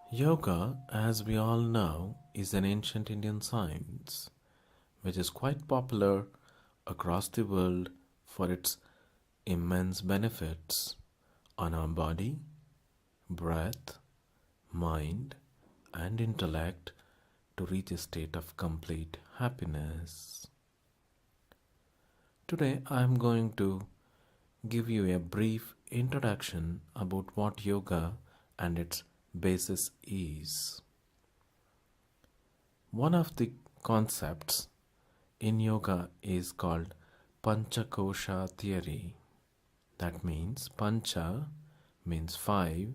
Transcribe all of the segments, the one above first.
Yoga, as we all know, is an ancient Indian science which is quite popular across the world for its immense benefits on our body, breath, mind, and intellect to reach a state of complete happiness. Today I am going to give you a brief introduction about what yoga and its basis is. One of the concepts in yoga is called Panchakosha theory. That means Pancha means five,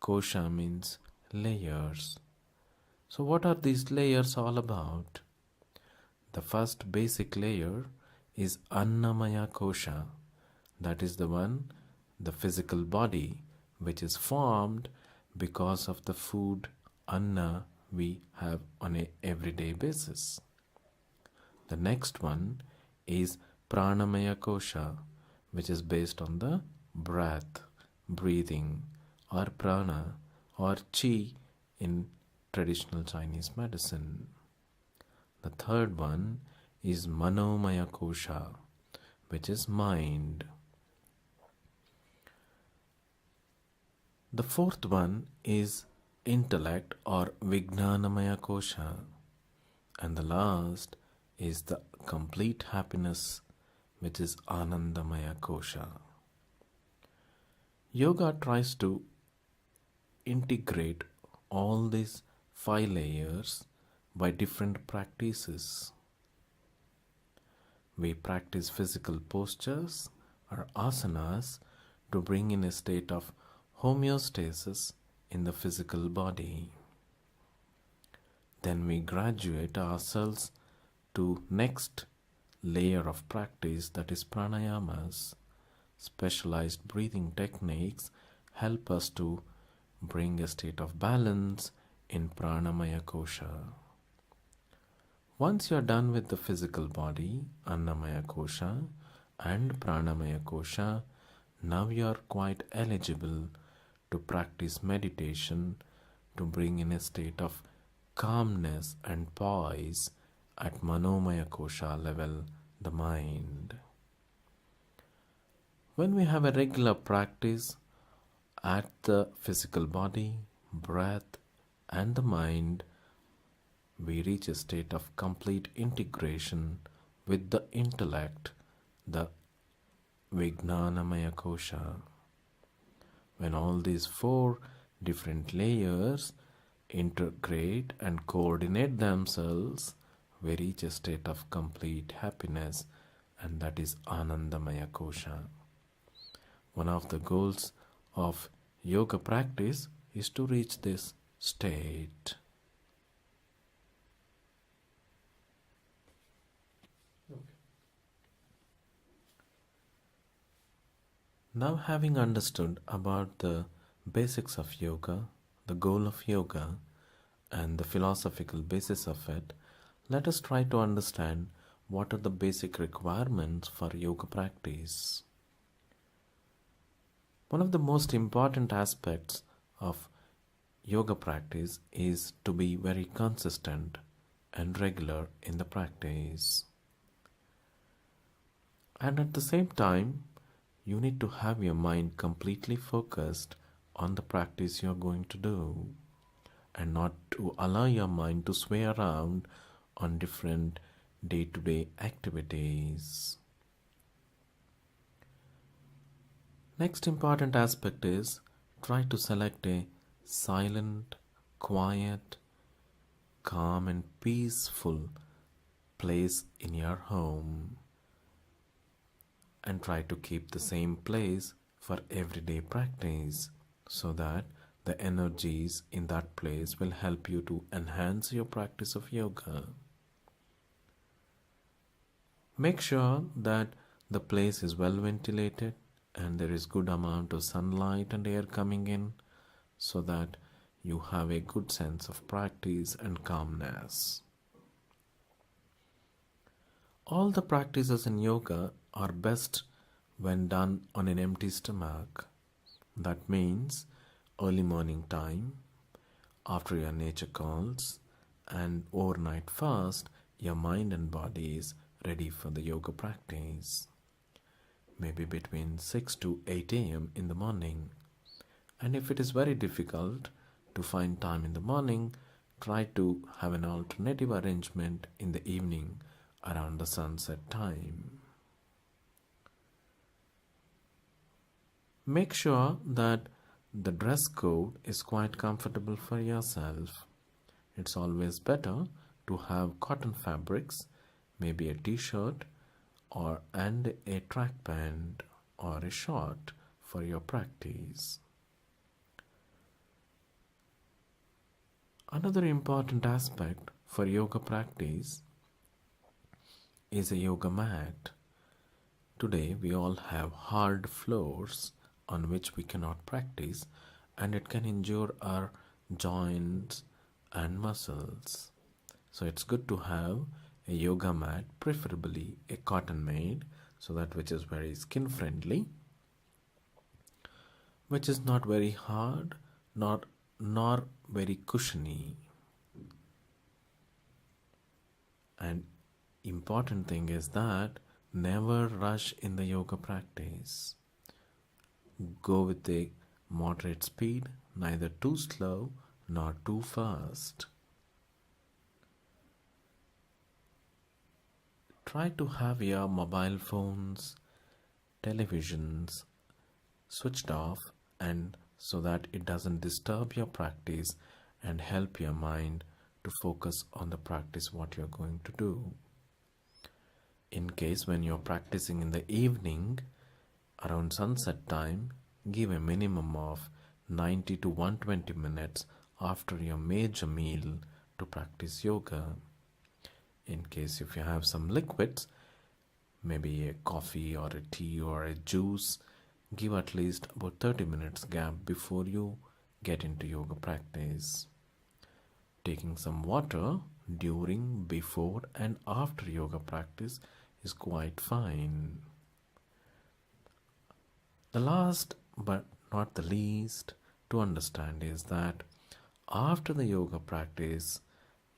Kosha means layers. So, what are these layers all about? The first basic layer is Annamaya Kosha, that is the one, the physical body, which is formed because of the food Anna we have on a everyday basis. The next one is Pranamaya Kosha, which is based on the breath, breathing, or prana, or chi in traditional Chinese medicine. The third one is Manomaya Kosha, which is mind. The fourth one is intellect or Vijnanamaya Kosha. And the last is the complete happiness, which is Anandamaya Kosha. Yoga tries to integrate all these five layers by different practices. We practice physical postures or asanas to bring in a state of homeostasis in the physical body. Then we graduate ourselves to next layer of practice, that is pranayamas. Specialized breathing techniques help us to bring a state of balance in pranamaya kosha. Once you are done with the physical body, annamaya kosha and pranamaya kosha, now you are quite eligible to practice meditation to bring in a state of calmness and poise at manomaya kosha level, the mind. When we have a regular practice at the physical body, breath, and the mind, we reach a state of complete integration with the intellect, the Vijnanamaya Kosha. When all these four different layers integrate and coordinate themselves, we reach a state of complete happiness, and that is Anandamaya Kosha. One of the goals of yoga practice is to reach this state. Now, having understood about the basics of yoga, the goal of yoga, and the philosophical basis of it, let us try to understand what are the basic requirements for yoga practice. One of the most important aspects of yoga practice is to be very consistent and regular in the practice. And at the same time, you need to have your mind completely focused on the practice you are going to do, and not to allow your mind to sway around on different day-to-day activities. Next important aspect is try to select a silent, quiet, calm and peaceful place in your home, and try to keep the same place for everyday practice so that the energies in that place will help you to enhance your practice of yoga. Make sure that the place is well ventilated and there is good amount of sunlight and air coming in so that you have a good sense of practice and calmness. All the practices in yoga are best when done on an empty stomach. That means early morning time, After your nature calls and overnight fast, your mind and body is ready for the yoga practice. Maybe between 6 to 8 a.m. in the morning. And if it is very difficult to find time in the morning, try to have an alternative arrangement in the evening around the sunset time. Make sure that the dress code is quite comfortable for yourself. It's always better to have cotton fabrics, maybe a t-shirt and a track pant or a short for your practice. Another important aspect for yoga practice is a yoga mat. Today we all have hard floors on which we cannot practice, and it can injure our joints and muscles. So it's good to have a yoga mat, preferably a cotton made, so that which is very skin friendly, which is not very hard nor very cushiony. And important thing is that never rush in the yoga practice. Go with a moderate speed, neither too slow nor too fast. Try to have your mobile phones, televisions switched off, and so that it doesn't disturb your practice and help your mind to focus on the practice what you're going to do. In case when you're practicing in the evening around sunset time, give a minimum of 90 to 120 minutes after your major meal to practice yoga. In case if you have some liquids, maybe a coffee or a tea or a juice, give at least about 30 minutes gap before you get into yoga practice. Taking some water during, before and after yoga practice is quite fine. The last but not the least to understand is that after the yoga practice,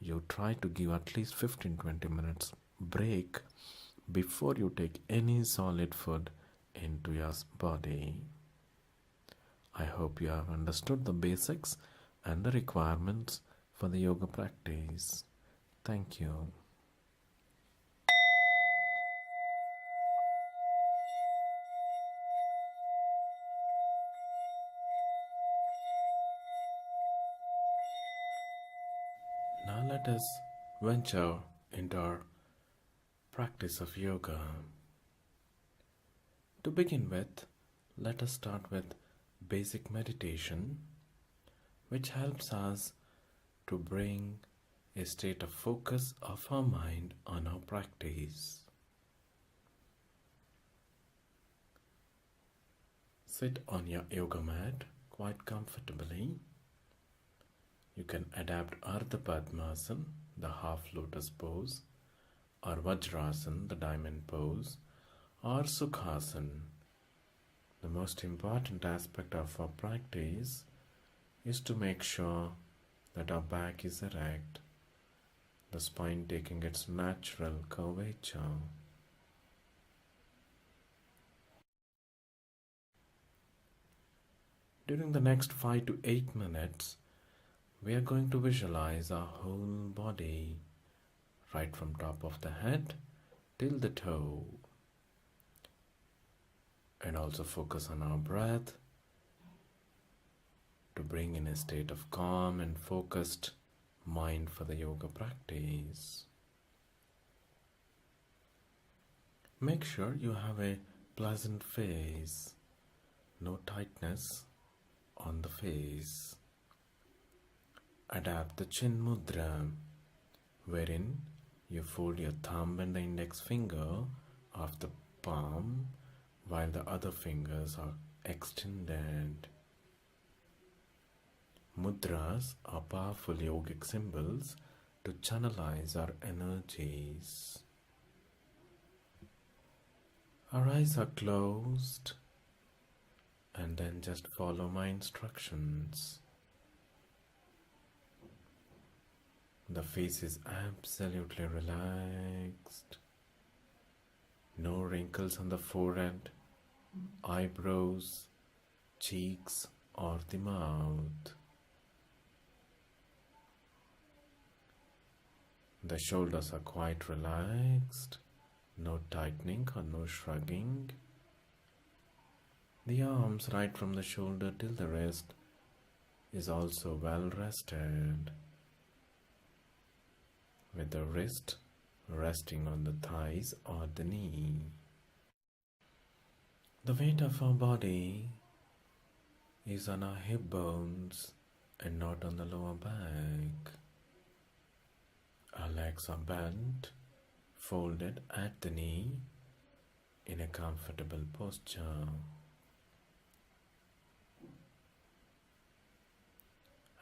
you try to give at least 15-20 minutes break before you take any solid food into your body. I hope you have understood the basics and the requirements for the yoga practice. Thank you. Now let us venture into our practice of yoga. To begin with, let us start with basic meditation, which helps us to bring a state of focus of our mind on our practice. Sit on your yoga mat quite comfortably. You can adapt Ardha Padmasana, the half lotus pose, or Vajrasana, the diamond pose, or Sukhasana. The most important aspect of our practice is to make sure that our back is erect, the spine taking its natural curvature. During the next 5 to 8 minutes, we are going to visualize our whole body, right from top of the head till the toe, and also focus on our breath to bring in a state of calm and focused mind for the yoga practice. Make sure you have a pleasant face, no tightness on the face. Adapt the chin mudra, wherein you fold your thumb and the index finger of the palm while the other fingers are extended. Mudras are powerful yogic symbols to channelize our energies. Our eyes are closed, and then just follow my instructions. The face is absolutely relaxed. No wrinkles on the forehead, eyebrows, cheeks, or the mouth. The shoulders are quite relaxed, no tightening or no shrugging. The arms right from the shoulder till the wrist is also well rested, with the wrist resting on the thighs or the knee. The weight of our body is on our hip bones and not on the lower back. Our legs are bent, folded at the knee in a comfortable posture.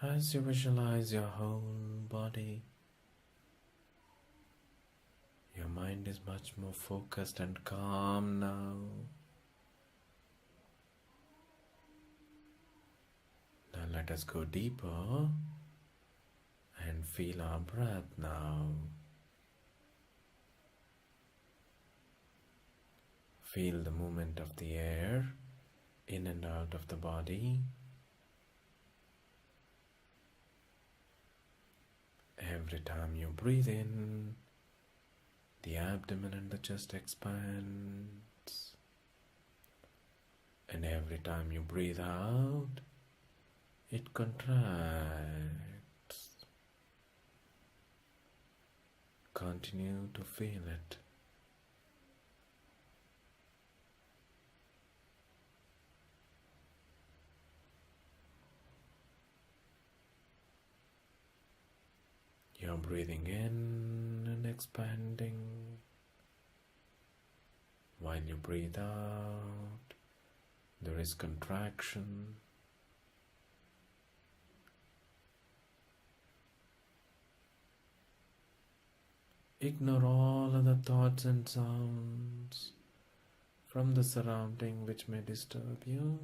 As you visualize your whole body, your mind is much more focused and calm now. Now let us go deeper and feel our breath now. Feel the movement of the air in and out of the body. Every time you breathe in, the abdomen and the chest expands. And every time you breathe out, it contracts. Continue to feel it. You're breathing in and expanding. While you breathe out, there is contraction. Ignore all other thoughts and sounds from the surrounding which may disturb you.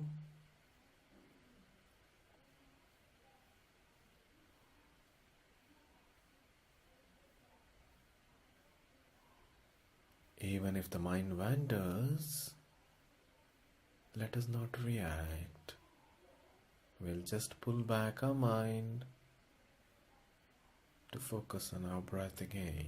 Even if the mind wanders, let us not react. We'll just pull back our mind to focus on our breath again.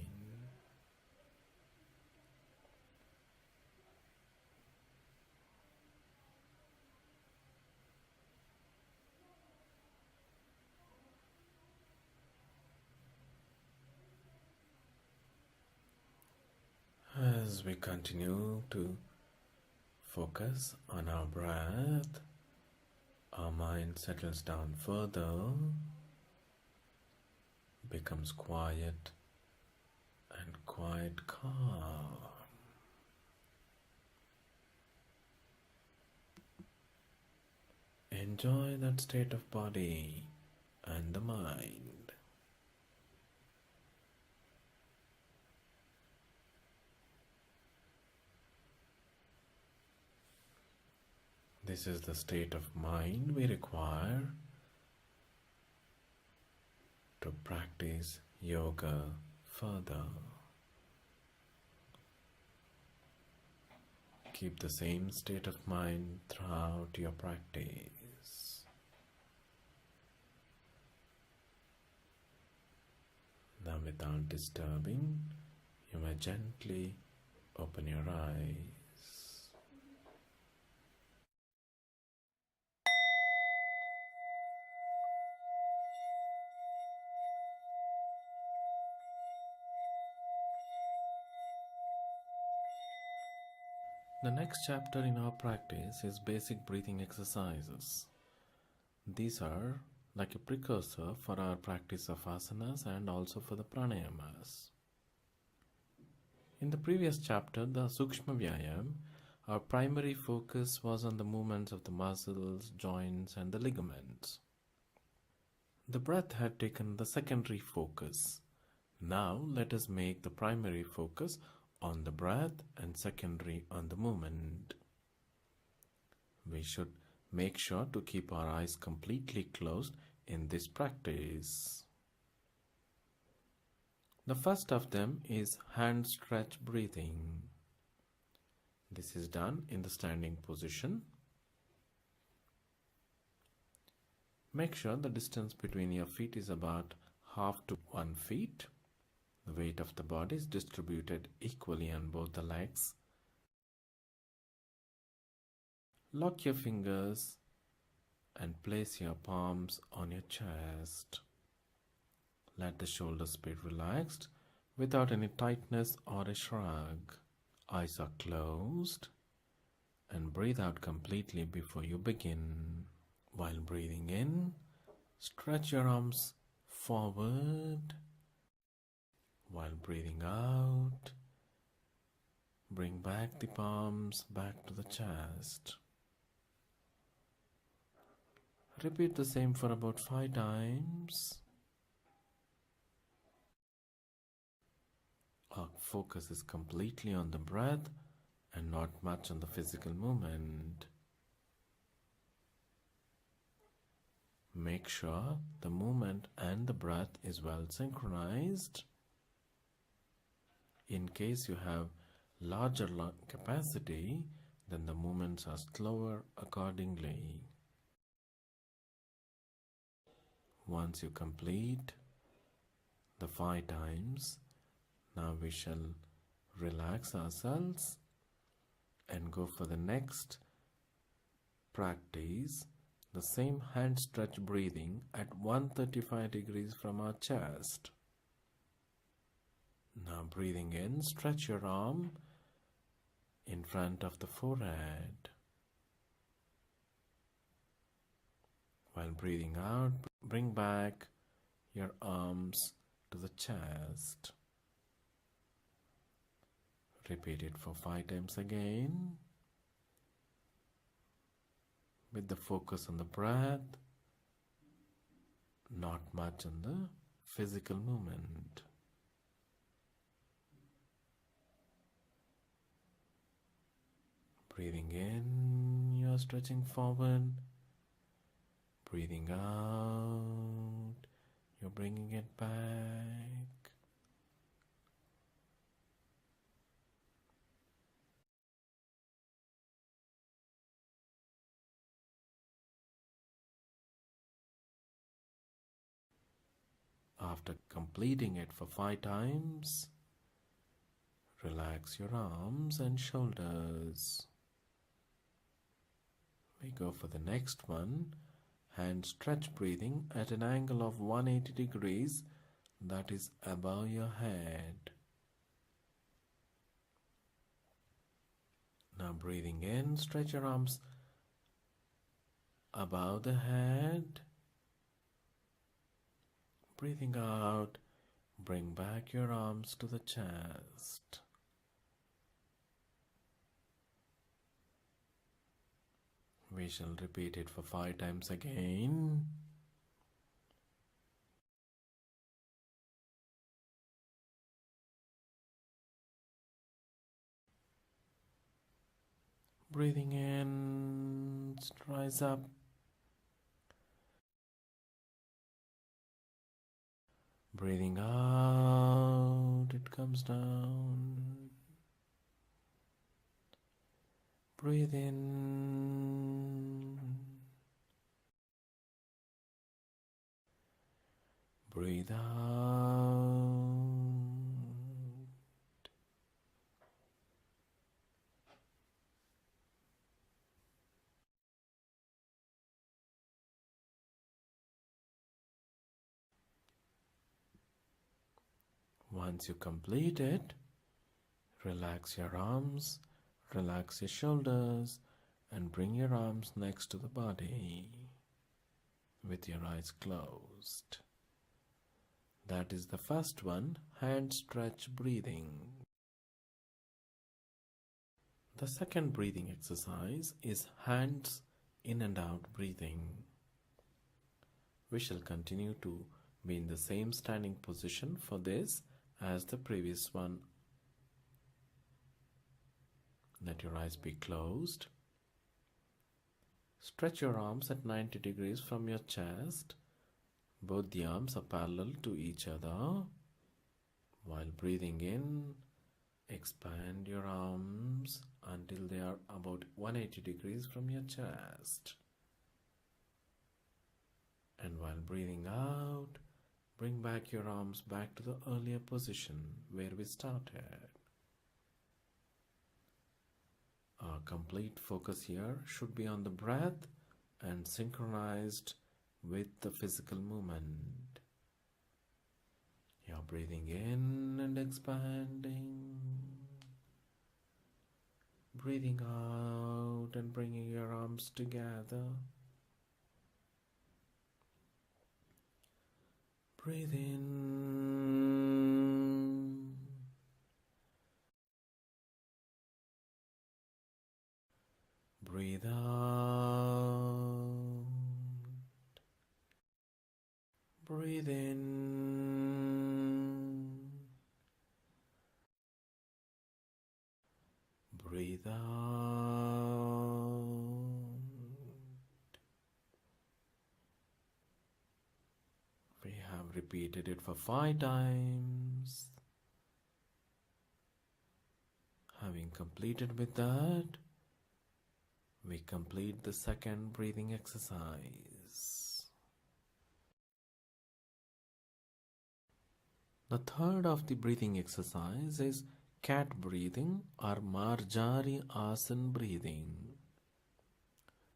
As we continue to focus on our breath, our mind settles down further, becomes quiet and quite calm. Enjoy that state of body and the mind. This is the state of mind we require to practice yoga further. Keep the same state of mind throughout your practice. Now, without disturbing, you may gently open your eyes. The next chapter in our practice is basic breathing exercises. These are like a precursor for our practice of asanas and also for the pranayamas. In the previous chapter, the Sukshma Vyayam, our primary focus was on the movements of the muscles, joints and the ligaments. The breath had taken the secondary focus. Now let us make the primary focus on the breath and secondary on the movement. We should make sure to keep our eyes completely closed in this practice. The first of them is hand stretch breathing. This is done in the standing position. Make sure the distance between your feet is about half to 1 feet. The weight of the body is distributed equally on both the legs. Lock your fingers and place your palms on your chest. Let the shoulders be relaxed without any tightness or a shrug. Eyes are closed and breathe out completely before you begin. While breathing in, stretch your arms forward. While breathing out, bring back the palms back to the chest. Repeat the same for about 5 times. Our focus is completely on the breath and not much on the physical movement. Make sure the movement and the breath is well synchronized. In case you have larger lung capacity, then the movements are slower accordingly. Once you complete the 5 times, now we shall relax ourselves and go for the next practice, the same hand stretch breathing at 135 degrees from our chest. Now breathing in, stretch your arm in front of the forehead. While breathing out, bring back your arms to the chest. Repeat it for 5 times again, with the focus on the breath, not much on the physical movement. Breathing in, you are stretching forward. Breathing out, you're bringing it back. After completing it for 5 times, relax your arms and shoulders. We go for the next one, hand stretch breathing at an angle of 180 degrees, that is above your head. Now breathing in, stretch your arms above the head. Breathing out, bring back your arms to the chest. We shall repeat it for 5 times again. Breathing in, rise up. Breathing out, it comes down. Breathe in. Breathe out. Once you complete it, relax your arms, relax your shoulders, and bring your arms next to the body with your eyes closed. That is the first one, hand stretch breathing. The second breathing exercise is hands in and out breathing. We shall continue to be in the same standing position for this as the previous one. Let your eyes be closed. Stretch your arms at 90 degrees from your chest. Both the arms are parallel to each other. While breathing in, expand your arms until they are about 180 degrees from your chest. And while breathing out, bring back your arms back to the earlier position where we started. Our complete focus here should be on the breath and synchronized with the physical movement. You're breathing in and expanding, breathing out and bringing your arms together. Breathe in, breathe out, breathe in, breathe out. We have repeated it for 5 times. Having completed with that, we complete the second breathing exercise. The third of the breathing exercise is cat breathing or Marjari Asan breathing.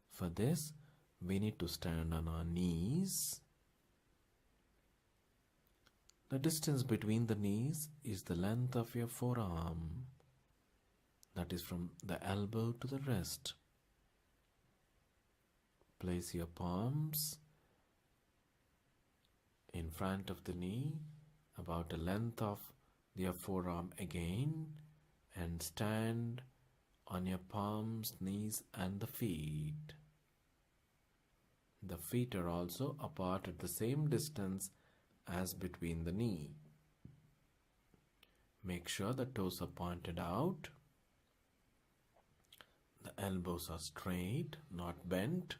For this, we need to stand on our knees. The distance between the knees is the length of your forearm, that is from the elbow to the wrist. Place your palms in front of the knee, about the length of your forearm again, and stand on your palms, knees and the feet. The feet are also apart at the same distance as between the knee. Make sure the toes are pointed out. The elbows are straight, not bent.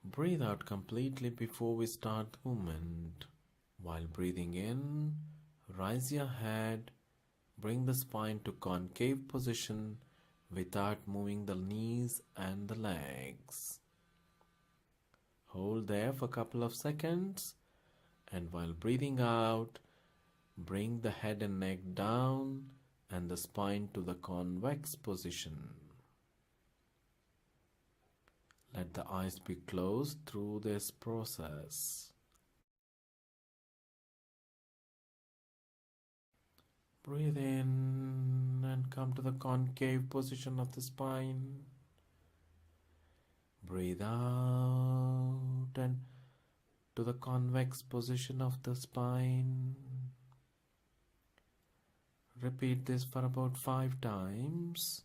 Breathe out completely before we start the movement. While breathing in, rise your head, bring the spine to concave position without moving the knees and the legs. Hold there for a couple of seconds, and while breathing out, bring the head and neck down and the spine to the convex position. Let the eyes be closed through this process. Breathe in and come to the concave position of the spine. Breathe out and to the convex position of the spine. Repeat this for about 5 times.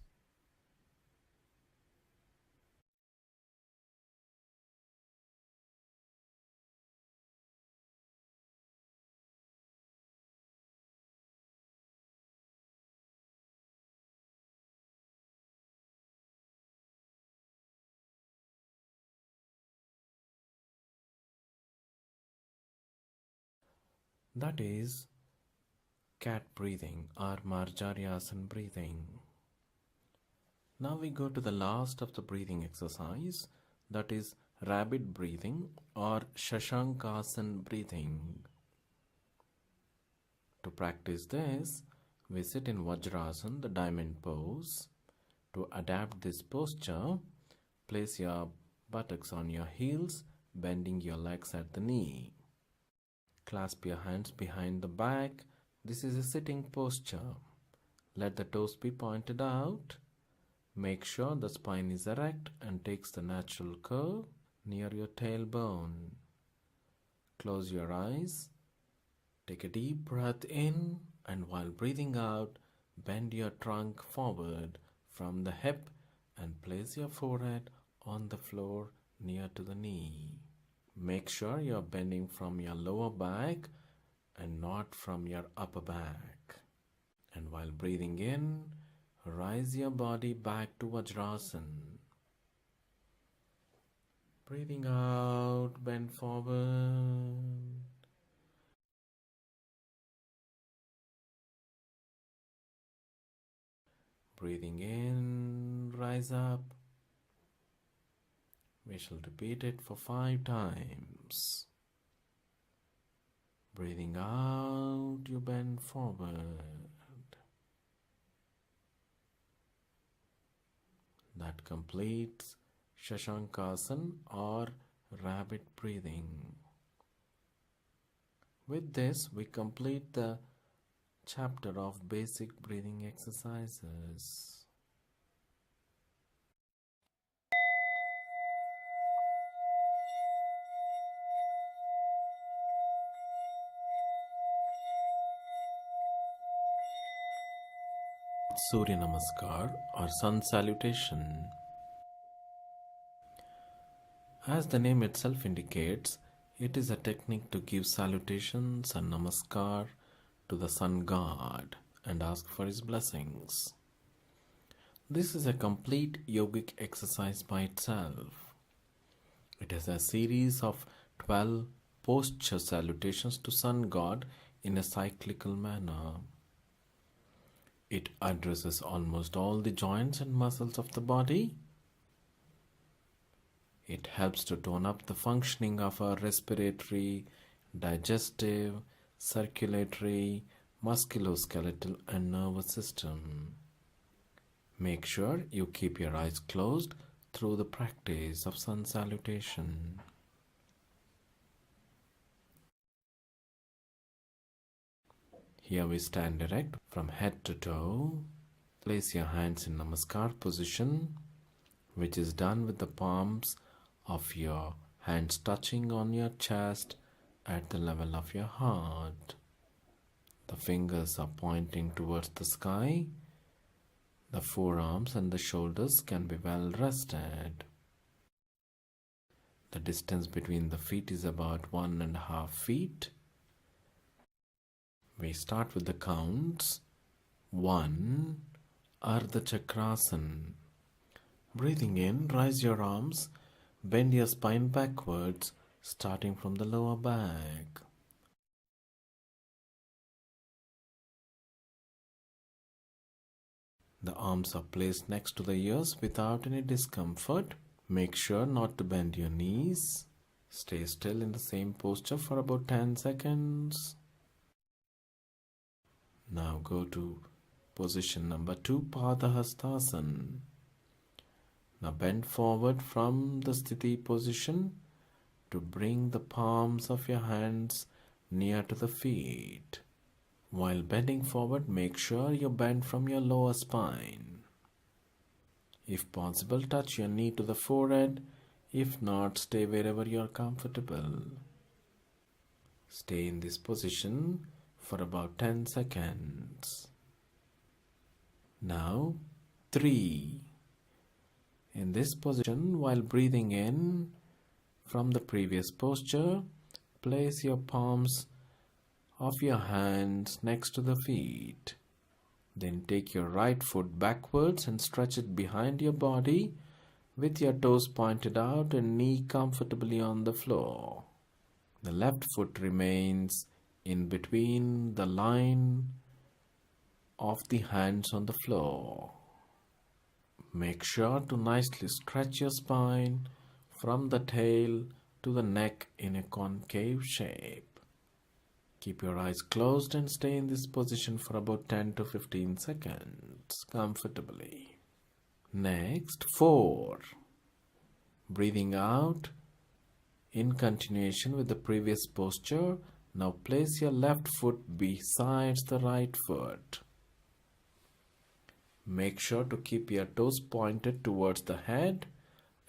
That is cat breathing or Marjaryasan breathing. Now we go to the last of the breathing exercise, that is rabbit breathing or Shashankasan breathing. To practice this, we sit in Vajrasan, the diamond pose. To adapt this posture, place your buttocks on your heels, bending your legs at the knee. Clasp your hands behind the back. This is a sitting posture. Let the toes be pointed out. Make sure the spine is erect and takes the natural curve near your tailbone. Close your eyes. Take a deep breath in, and while breathing out, bend your trunk forward from the hip and place your forehead on the floor near to the knee. Make sure you're bending from your lower back and not from your upper back. And while breathing in, rise your body back to Vajrasan. Breathing out, bend forward. Breathing in, rise up. We shall repeat it for 5 times. Breathing out, you bend forward. That completes Shashankasana or rabbit breathing. With this, we complete the chapter of basic breathing exercises. Surya Namaskar or Sun Salutation. As the name itself indicates, it is a technique to give salutations and namaskar to the sun god and ask for his blessings. This is a complete yogic exercise by itself. It is a series of 12 posture salutations to sun god in a cyclical manner. It addresses almost all the joints and muscles of the body. It helps to tone up the functioning of our respiratory, digestive, circulatory, musculoskeletal and nervous system. Make sure you keep your eyes closed through the practice of sun salutation. Here we stand erect from head to toe. Place your hands in Namaskar position, which is done with the palms of your hands touching on your chest at the level of your heart. The fingers are pointing towards the sky. The forearms and the shoulders can be well rested. The distance between the feet is about 1.5 feet. We start with the counts. 1. Ardha Chakrasana. Breathing in, rise your arms, bend your spine backwards, starting from the lower back. The arms are placed next to the ears without any discomfort. Make sure not to bend your knees. Stay still in the same posture for about 10 seconds. Now go to position number 2, Padahastasana. Now bend forward from the Sthiti position to bring the palms of your hands near to the feet. While bending forward, make sure you bend from your lower spine. If possible, touch your knee to the forehead. If not, stay wherever you are comfortable. Stay in this position for about 10 seconds. Now, 3. In this position, while breathing in from the previous posture, place your palms of your hands next to the feet. Then take your right foot backwards and stretch it behind your body with your toes pointed out and knee comfortably on the floor. The left foot remains in between the line of the hands on the floor. Make sure to nicely stretch your spine from the tail to the neck in a concave shape. Keep your eyes closed and stay in this position for about 10 to 15 seconds comfortably. Next, 4. Breathing out in continuation with the previous posture. Now place your left foot besides the right foot. Make sure to keep your toes pointed towards the head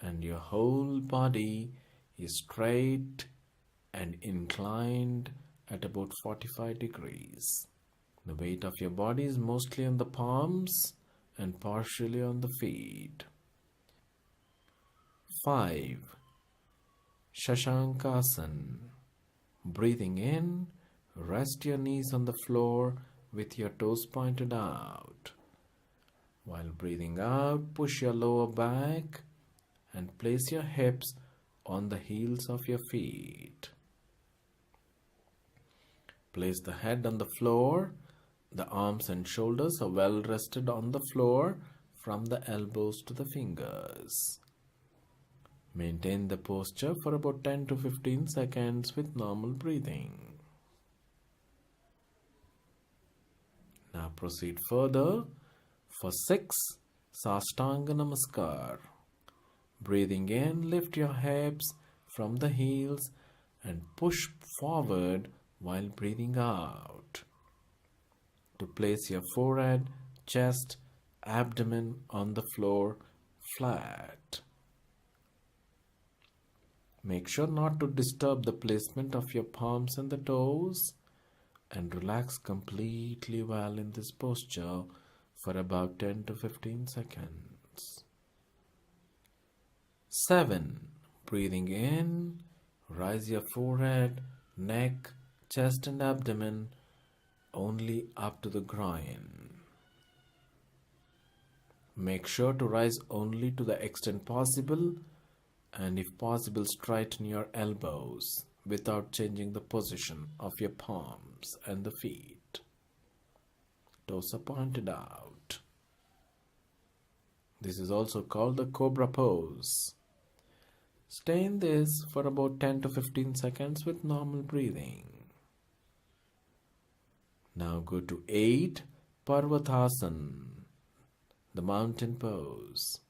and your whole body is straight and inclined at about 45 degrees. The weight of your body is mostly on the palms and partially on the feet. 5. Shashankasana. Breathing in, rest your knees on the floor with your toes pointed out. While breathing out, push your lower back and place your hips on the heels of your feet. Place the head on the floor The arms and shoulders are well rested on the floor from the elbows to the fingers. Maintain the posture for about 10 to 15 seconds with normal breathing. Now proceed further for 6 Sashtanga Namaskar. Breathing in, lift your hips from the heels and push forward while breathing out. To place your forehead, chest, abdomen on the floor flat. Make sure not to disturb the placement of your palms and the toes and relax completely well in this posture for about 10 to 15 seconds. 7. Breathing in, rise your forehead, neck, chest and abdomen only up to the groin. Make sure to rise only to the extent possible and if possible straighten your elbows without changing the position of your palms and the feet. Toes are pointed out. This is also called the cobra pose. Stay in this for about 10 to 15 seconds with normal breathing. Now go to 8 Parvatasana, the mountain pose.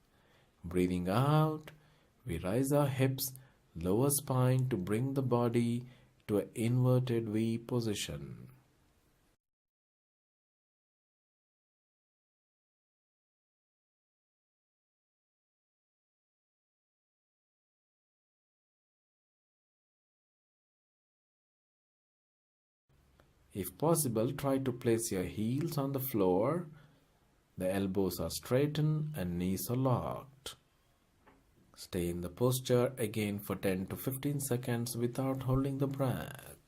Breathing out, we rise our hips, lower spine to bring the body to an inverted V position. If possible, try to place your heels on the floor. The elbows are straightened and knees are locked. Stay in the posture again for 10 to 15 seconds without holding the breath.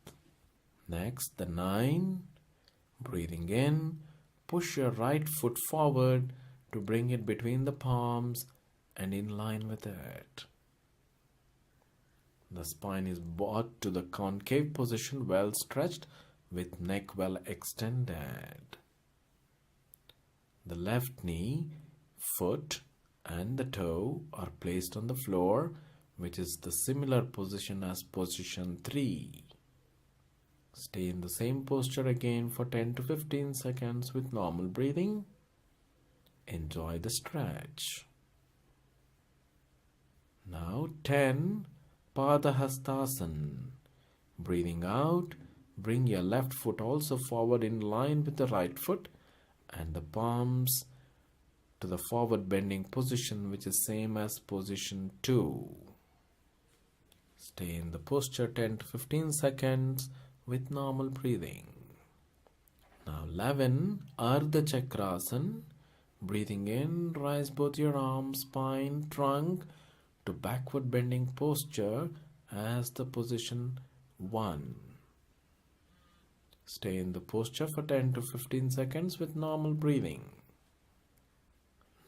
Next, the 9. Breathing in, push your right foot forward to bring it between the palms and in line with it. The spine is brought to the concave position, well stretched with neck well extended. The left knee, foot and the toe are placed on the floor, which is the similar position as position 3. Stay in the same posture again for 10 to 15 seconds with normal breathing. Enjoy the stretch. Now 10 Padahastasana. Breathing out, bring your left foot also forward in line with the right foot and the palms to the forward bending position, which is same as position 2. Stay in the posture 10 to 15 seconds with normal breathing. Now 11 Ardha Chakrasana. Breathing in, rise both your arms, spine, trunk to backward bending posture as the position 1. Stay in the posture for 10 to 15 seconds with normal breathing.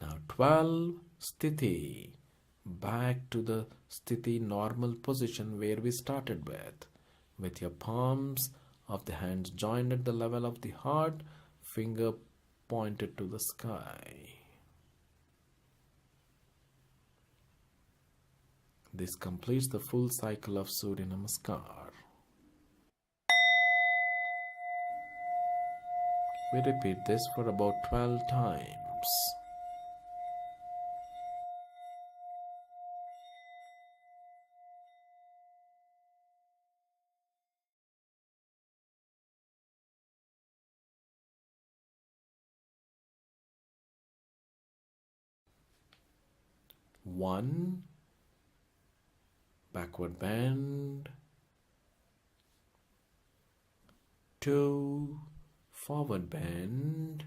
Now 12 Sthiti. Back to the Sthiti normal position where we started with your palms of the hands joined at the level of the heart, finger pointed to the sky. This completes the full cycle of Surya Namaskar. We repeat this for about 12 times. One, backward bend. 2, forward bend.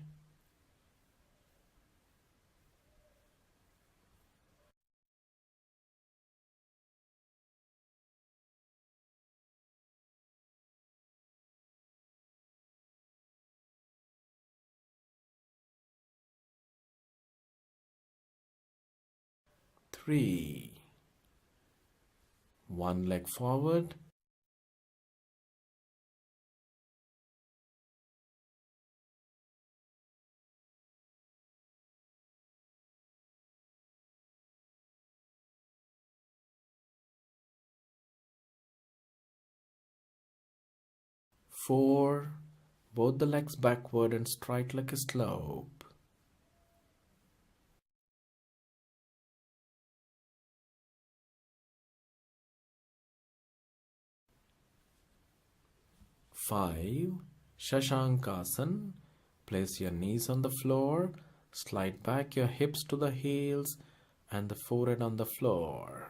3, one leg forward, 4. Both the legs backward and straight like a slope. 5. Shashankasana. Place your knees on the floor, slide back your hips to the heels and the forehead on the floor.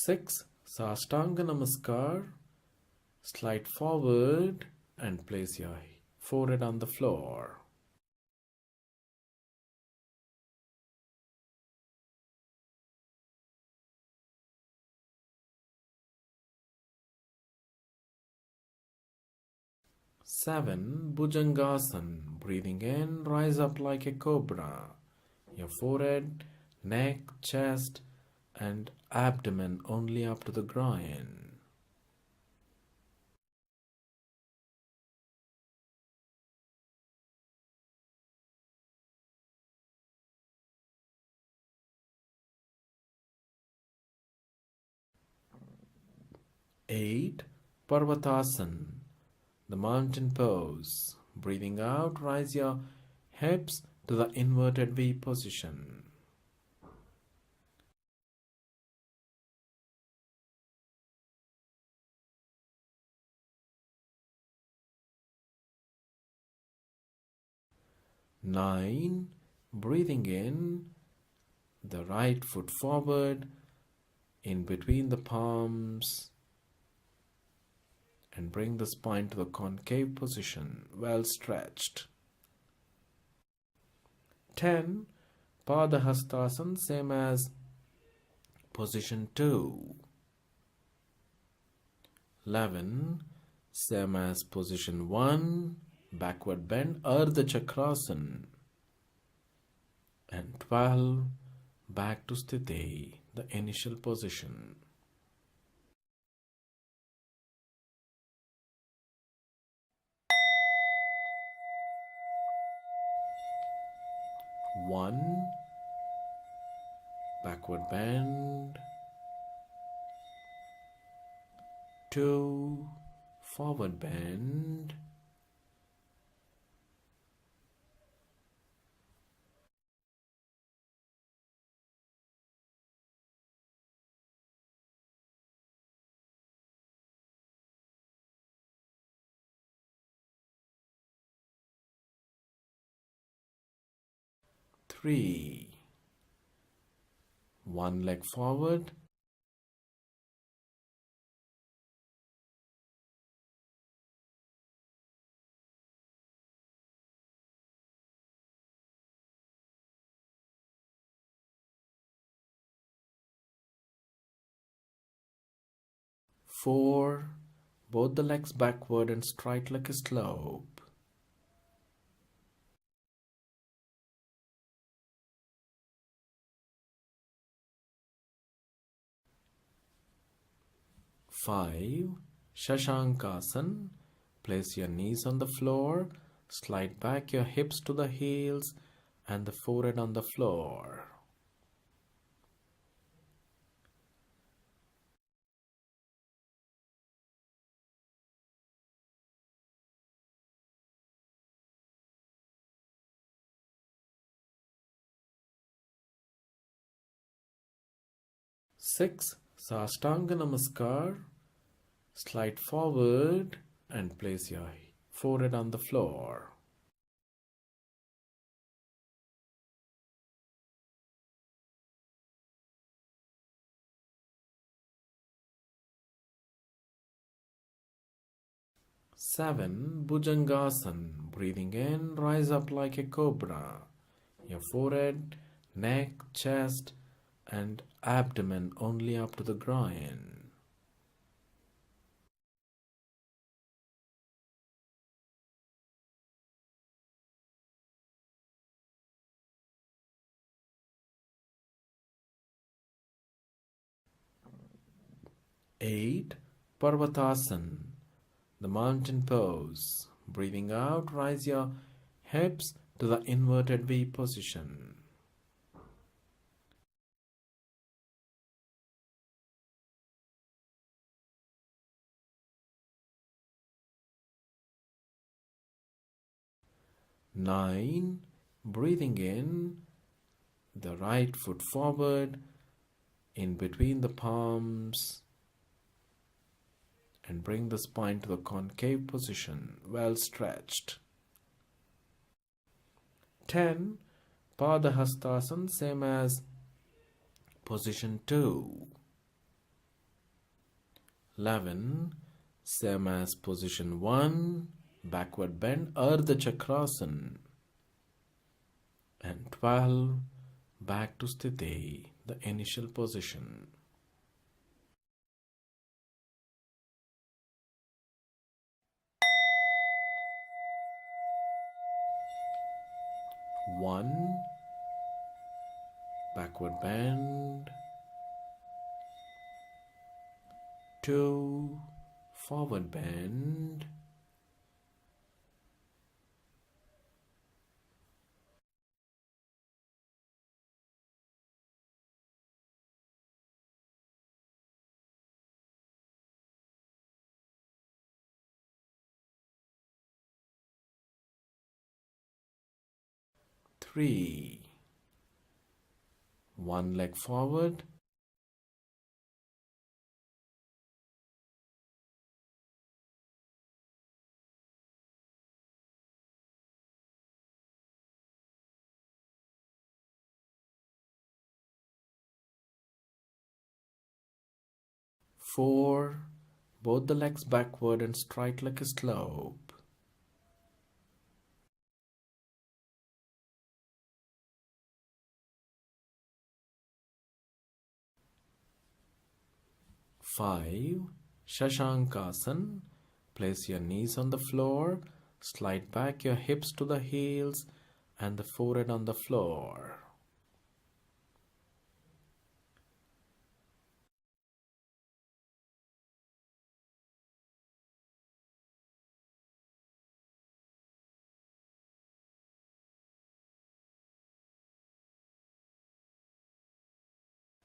6. Sastanga Namaskar. Slide forward and place your forehead on the floor. 7. Bhujangasana. Breathing in, rise up like a cobra. Your forehead, neck, chest, and abdomen only up to the groin. 8. Parvatasana. The mountain pose. Breathing out, rise your hips to the inverted V position. 9. Breathing in, the right foot forward, in between the palms, and bring the spine to the concave position, well stretched. 10. Padahastasana, same as position 2. 11. Same as position 1, backward bend, Ardha Chakrasana. And 12. Back to Sthiti, the initial position. One, backward bend. 2, forward bend. 3. One leg forward. 4. Both the legs backward and straight like a slope. 5. Shashankasana. Place your knees on the floor, slide back your hips to the heels and the forehead on the floor. 6. Sastanga Namaskar. Slide forward and place your forehead on the floor. 7. Bhujangasana. Breathing in, rise up like a cobra. Your forehead, neck, chest, and abdomen only up to the groin. 8. Parvatasana, the mountain pose. Breathing out, rise your hips to the inverted V position. Nine, breathing in, the right foot forward, in between the palms, and bring the spine to the concave position, well stretched. 10. Padahastasana, same as position 2. 11. Same as position 1, backward bend, Ardha Chakrasana. And 12. Back to Sthiti, the initial position. One, backward bend. 2, forward bend. 3, one leg forward. 4, both the legs backward and straight like a slope. 5, Shashankasana. Place your knees on the floor, slide back your hips to the heels and the forehead on the floor.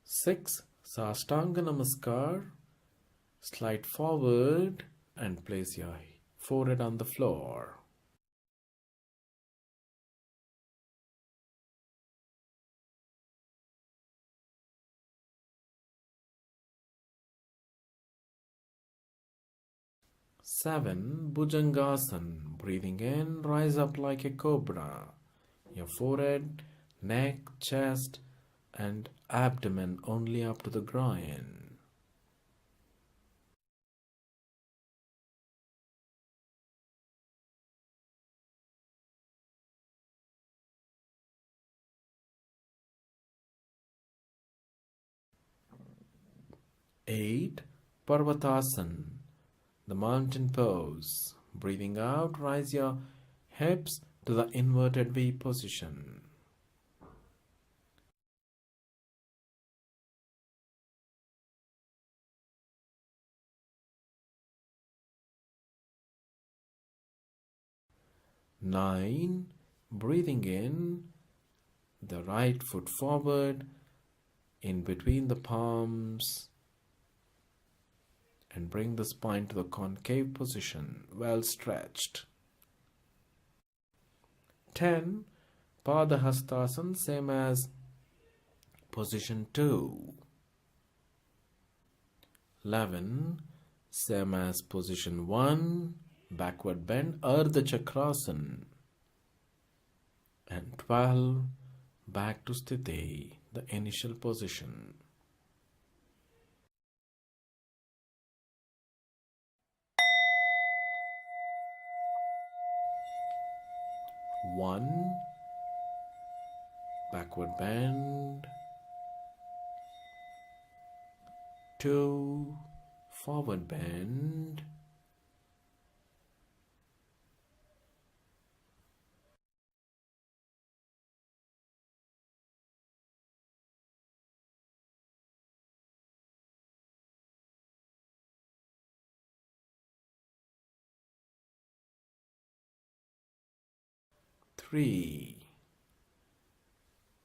6, Sastanga Namaskar. Slide forward and place your forehead on the floor. 7, Bhujangasana. Breathing in, rise up like a cobra. Your forehead, neck, chest, and abdomen only up to the groin. 8, Parvatasana, the mountain pose. Breathing out, rise your hips to the inverted V position. 9, breathing in, the right foot forward, in between the palms, and bring the spine to the concave position, well stretched. 10, Padahastasana, same as position 2. 11, same as position 1, backward bend, Ardha Chakrasana. And 12, back to Sthiti, the initial position. One, backward bend. 2, forward bend. 3.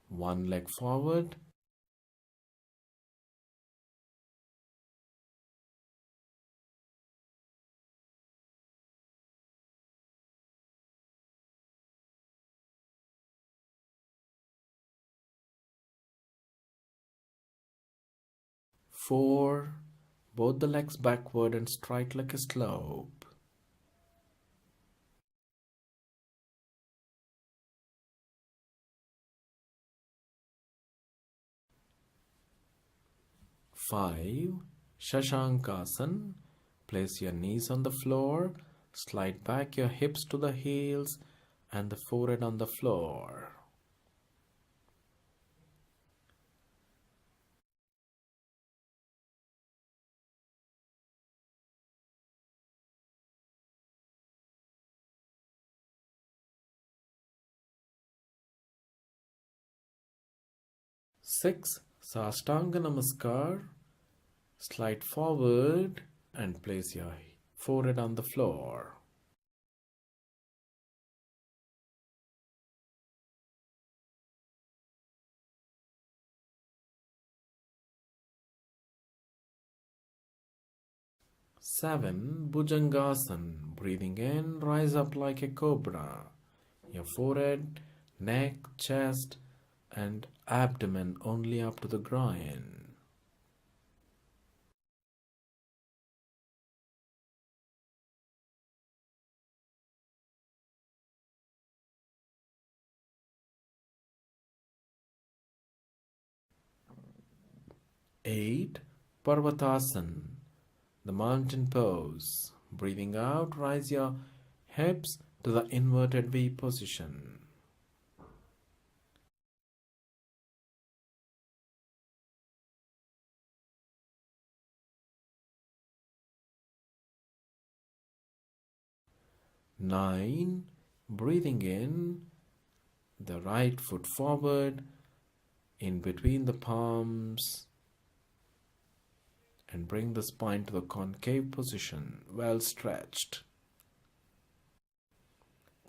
One leg forward. 4. Both the legs backward and straight like a slope. 5. Shashankasana. Place your knees on the floor, slide back your hips to the heels and the forehead on the floor. 6. Sastanga Namaskar. Slide forward and place your forehead on the floor. 7. Bhujangasana. Breathing in, rise up like a cobra. Your forehead, neck, chest and abdomen only up to the groin. 8. Parvatasana, the mountain pose. Breathing out, rise your hips to the inverted V position. 9. Breathing in, the right foot forward, in between the palms, and bring the spine to the concave position, well stretched.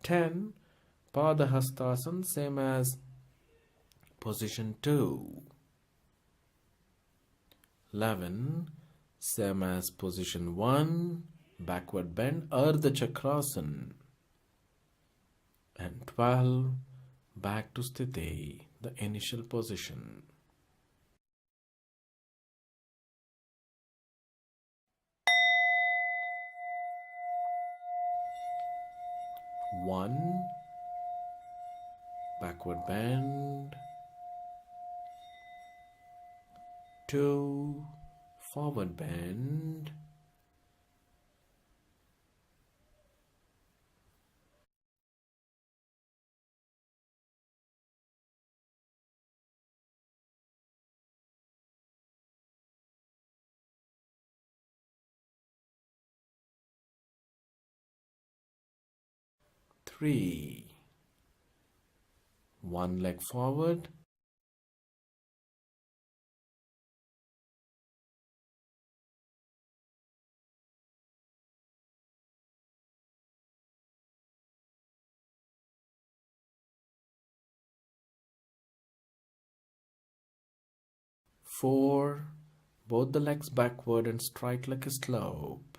10. Padahastasana, same as position 2. 11. Same as position 1, backward bend, Ardha Chakrasana. And 12. Back to Sthiti, the initial position. One, backward bend. 2, forward bend. 3. One leg forward. 4. Both the legs backward and straight like a slope.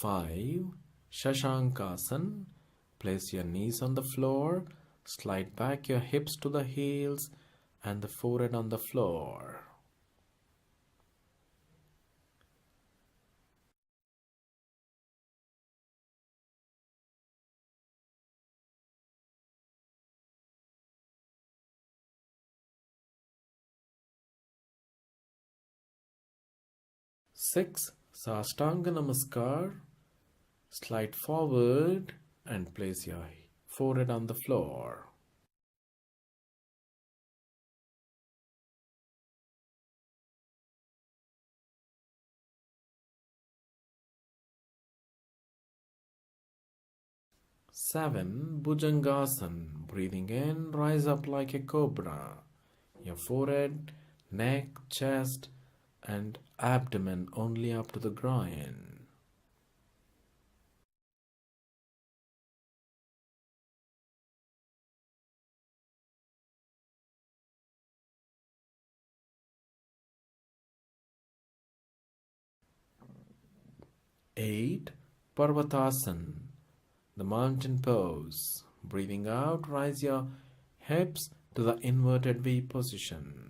5. Shashankasana. Place your knees on the floor, slide back your hips to the heels and the forehead on the floor. 6. Sastanga Namaskar. Slide forward and place your forehead on the floor. 7. Bhujangasana. Breathing in, rise up like a cobra. Your forehead, neck, chest, and abdomen only up to the groin. Eight, Parvatasana, the mountain pose. Breathing out, rise your hips to the inverted V position.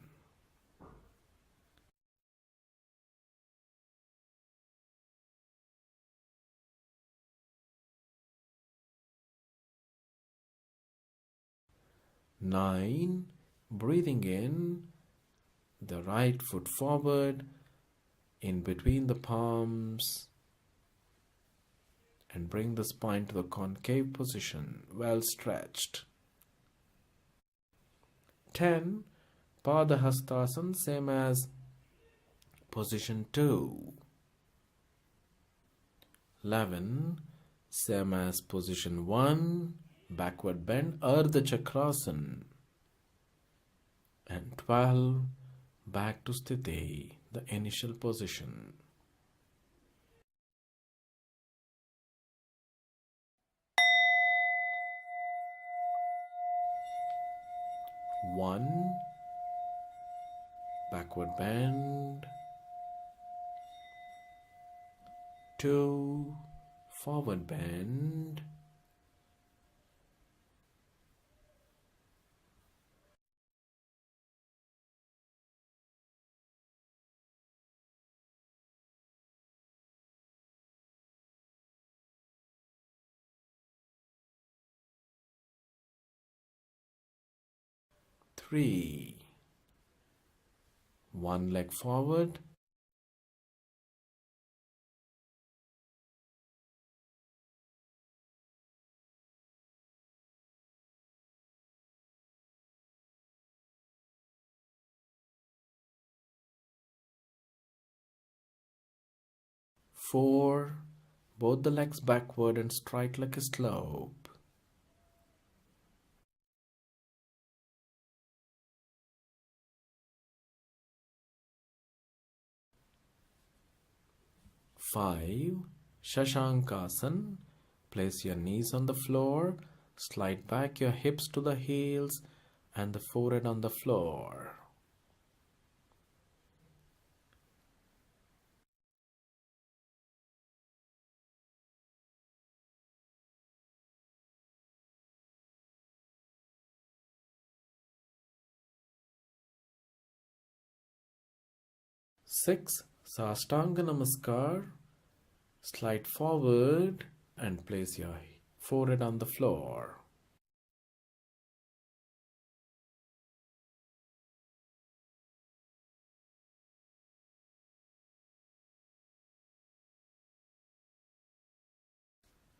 Nine, breathing in, the right foot forward, in between the palms, and bring the spine to the concave position, well stretched. 10, Padahastasana, same as position 2. 11, same as position 1, backward bend, Ardha Chakrasana. And 12, back to Sthiti, the initial position. One, backward bend. 2, forward bend. 3, one leg forward. 4, both the legs backward and straight like a slope. 5, Shashankasana. Place your knees on the floor, slide back your hips to the heels and the forehead on the floor. 6, Sastanga Namaskar. Slide forward and place your forehead on the floor.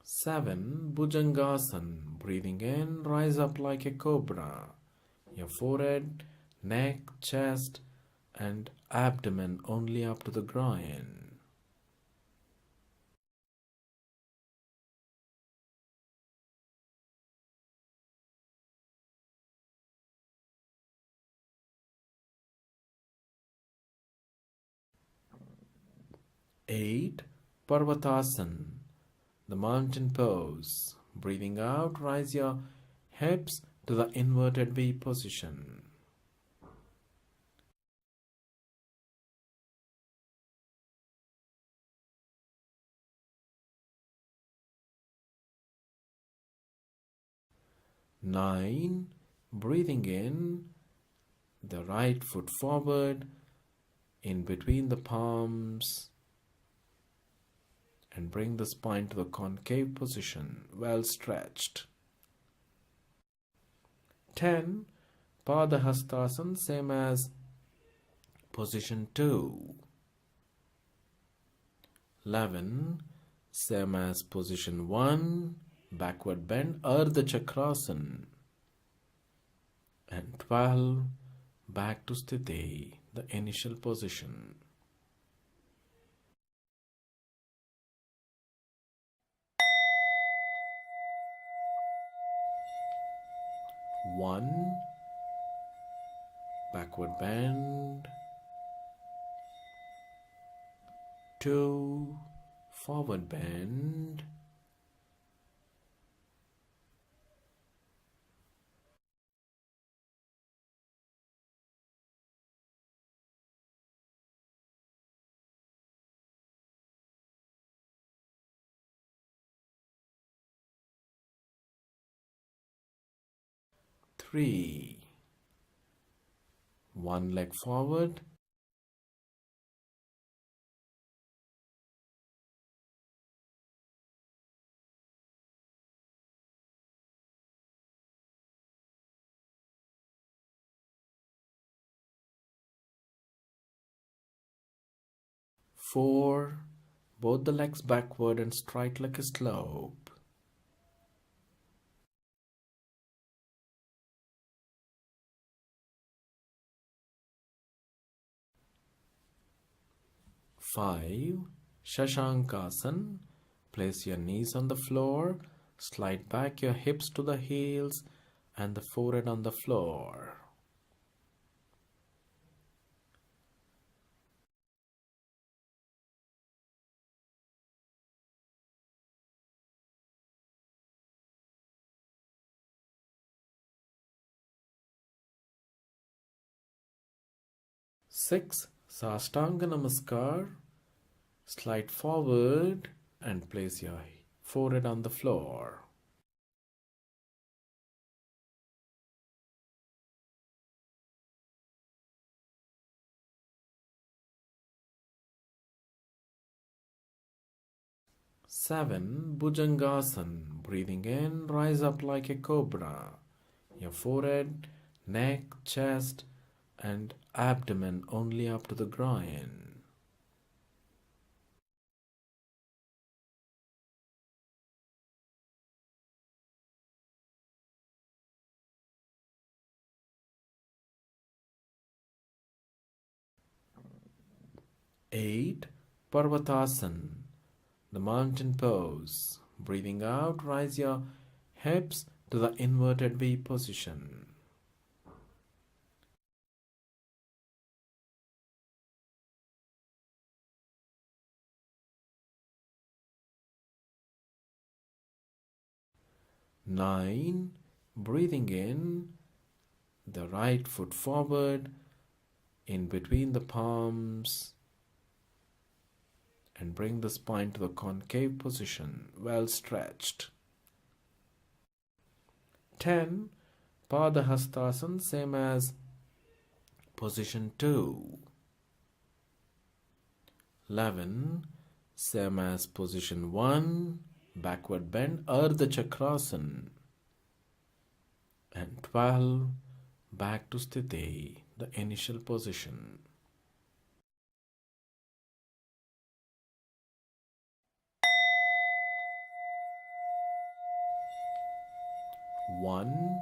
7, Bhujangasana. Breathing in, rise up like a cobra. Your forehead, neck, chest, and abdomen only up to the groin. 8, Parvatasana, the mountain pose. Breathing out, rise your hips to the inverted V position. 9, breathing in, the right foot forward, in between the palms, and bring the spine to the concave position, well stretched. 10, Padahastasana, same as position 2. 11, same as position 1, backward bend, Ardha Chakrasana. And 12, back to Sthiti, the initial position. 1, backward bend, 2, forward bend, 3, one leg forward, 4, both the legs backward and straight like a slope. 5, Shashankasana. Place your knees on the floor, slide back your hips to the heels and the forehead on the floor. 6, Sastanga Namaskar. Slide forward and place your forehead on the floor. 7, Bhujangasana. Breathing in, rise up like a cobra. Your forehead, neck, chest, and abdomen only up to the groin. 8, Parvatasana, the mountain pose. Breathing out, rise your hips to the inverted V position. 9, breathing in, the right foot forward, in between the palms, and bring the spine to the concave position, well stretched. 10, Padahastasana, same as position 2. 11, same as position 1, backward bend, Ardha Chakrasana. And 12, back to Sthiti, the initial position. One,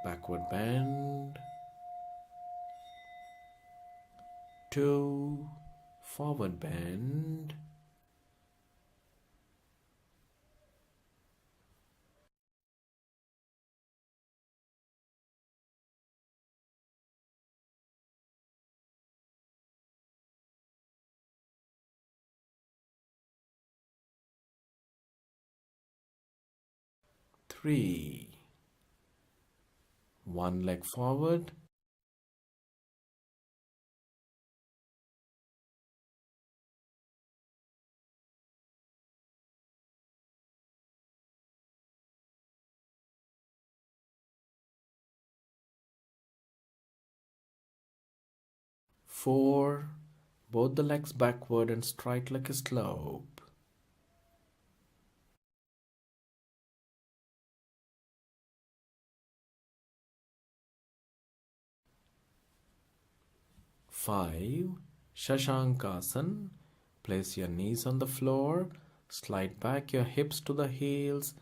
backward bend. 2, forward bend. 3, one leg forward. 4, both the legs backward and straight like a slope. 5, Shashankasana. Place your knees on the floor, slide back your hips to the heels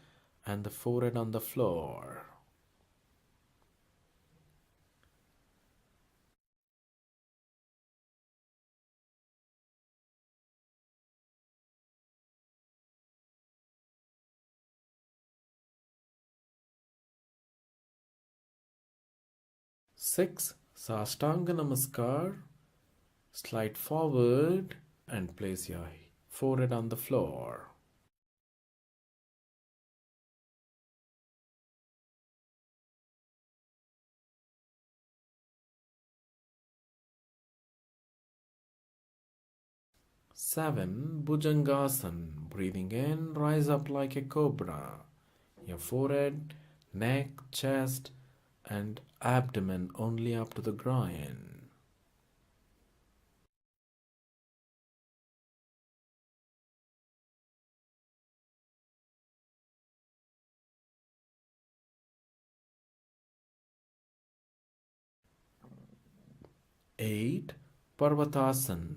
and the forehead on the floor. 6. Sastanga Namaskar. Slide forward and place your forehead on the floor. 7. Bhujangasana. Breathing in, rise up like a cobra. Your forehead, neck, chest, and abdomen only up to the groin. 8. Parvatasana.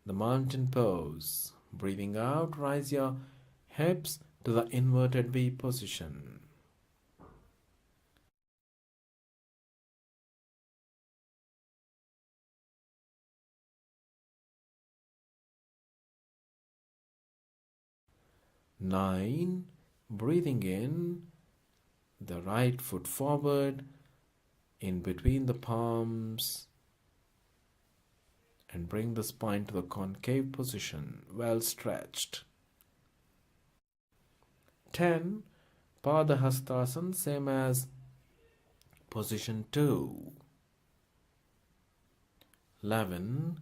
The mountain pose. Breathing out, rise your hips to the inverted V position. 9. Breathing in, the right foot forward, in between the palms, and bring the spine to the concave position, well stretched. 10. Padahastasana, same as position 2. 11.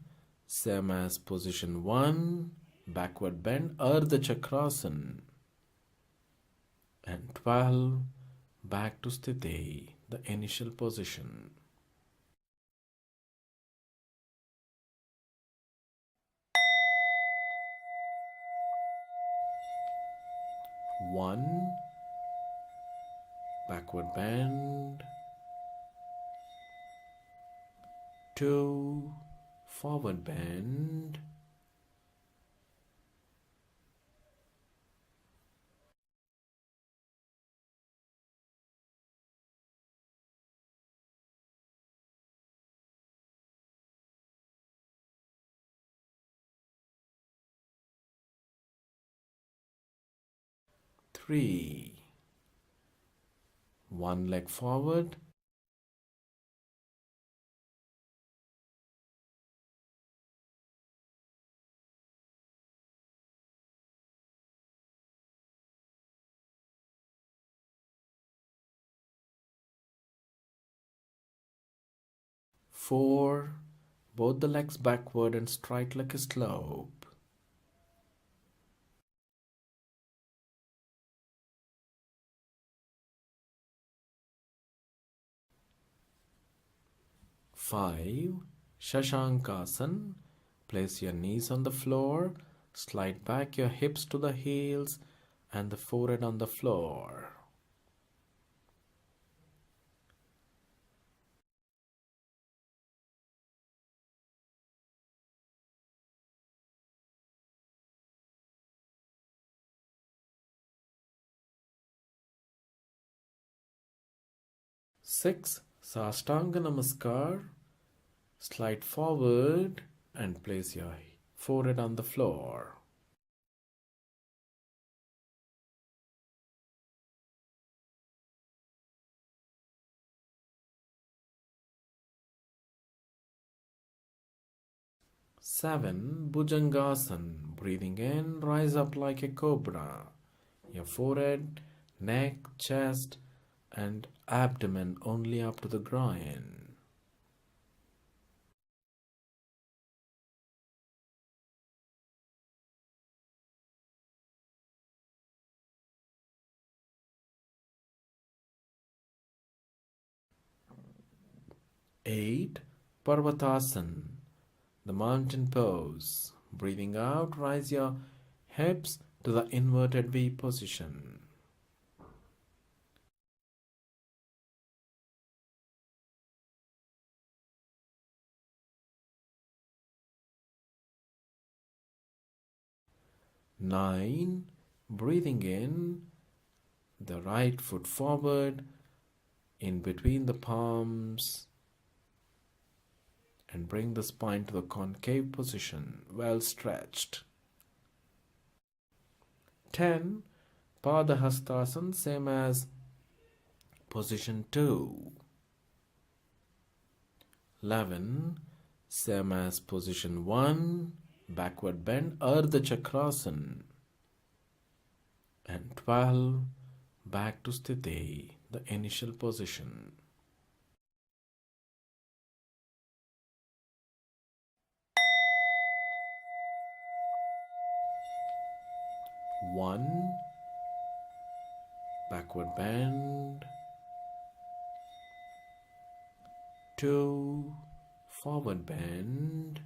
Same as position 1, backward bend, Ardha Chakrasana. And 12. Back to Sthiti, the initial position. One, backward bend. 2, forward bend. 3, one leg forward. 4, both the legs backward and straight like a slope. 5, Shashankasana. Place your knees on the floor, slide back your hips to the heels and the forehead on the floor. 6. Sastanga Namaskar. Slide forward and place your forehead on the floor. 7. Bhujangasana. Breathing in, rise up like a cobra. Your forehead, neck, chest, and abdomen only up to the groin. 8. Parvatasana. The mountain pose. Breathing out, rise your hips to the inverted V position. 9. Breathing in, the right foot forward, in between the palms, and bring the spine to the concave position, well stretched. 10. Padahastasana, same as position 2. 11. Same as position 1, backward bend, Ardha Chakrasana. And 12. Back to Sthiti, the initial position. One, backward bend. 2, forward bend.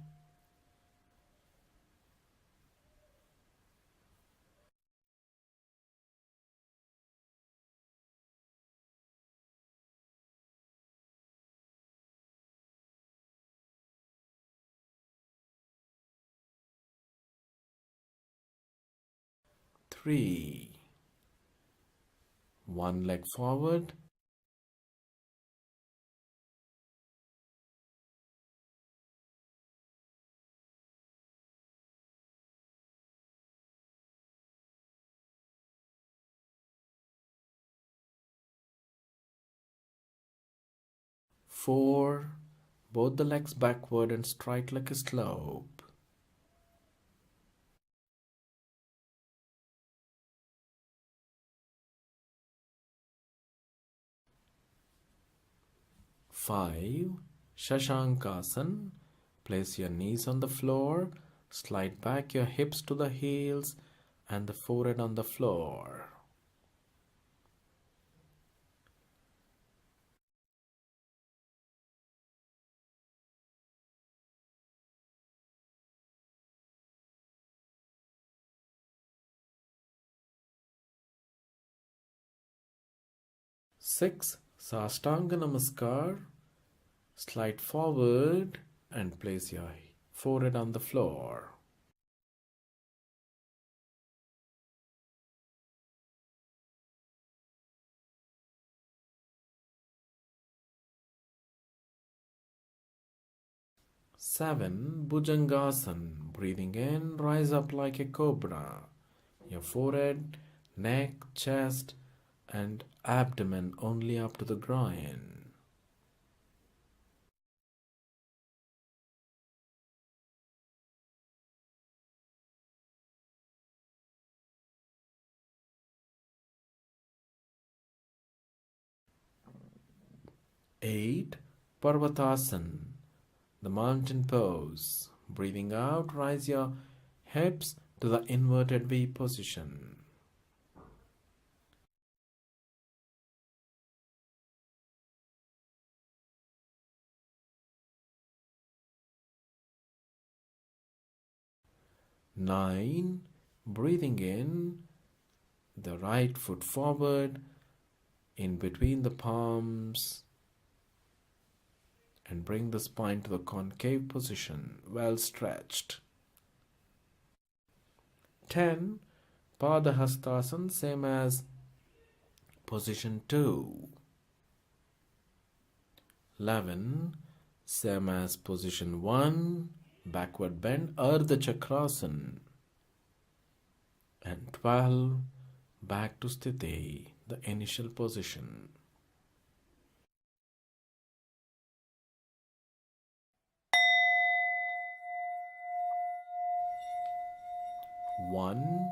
3, one leg forward. 4, both the legs backward and straight like a slope. 5, Shashankasana. Place your knees on the floor, slide back your hips to the heels and the forehead on the floor. 6, Sastanga Namaskar. Slide forward and place your forehead on the floor. 7, Bhujangasana. Breathing in, rise up like a cobra. Your forehead, neck, chest, and abdomen only up to the groin. 8, Parvatasana, the mountain pose. Breathing out, rise your hips to the inverted V position. 9, breathing in, the right foot forward, in between the palms, and bring the spine to the concave position, well stretched. 10, Padahastasana, same as position 2. 11, same as position 1, backward bend, Ardha Chakrasana. And 12, back to Sthiti, the initial position. One,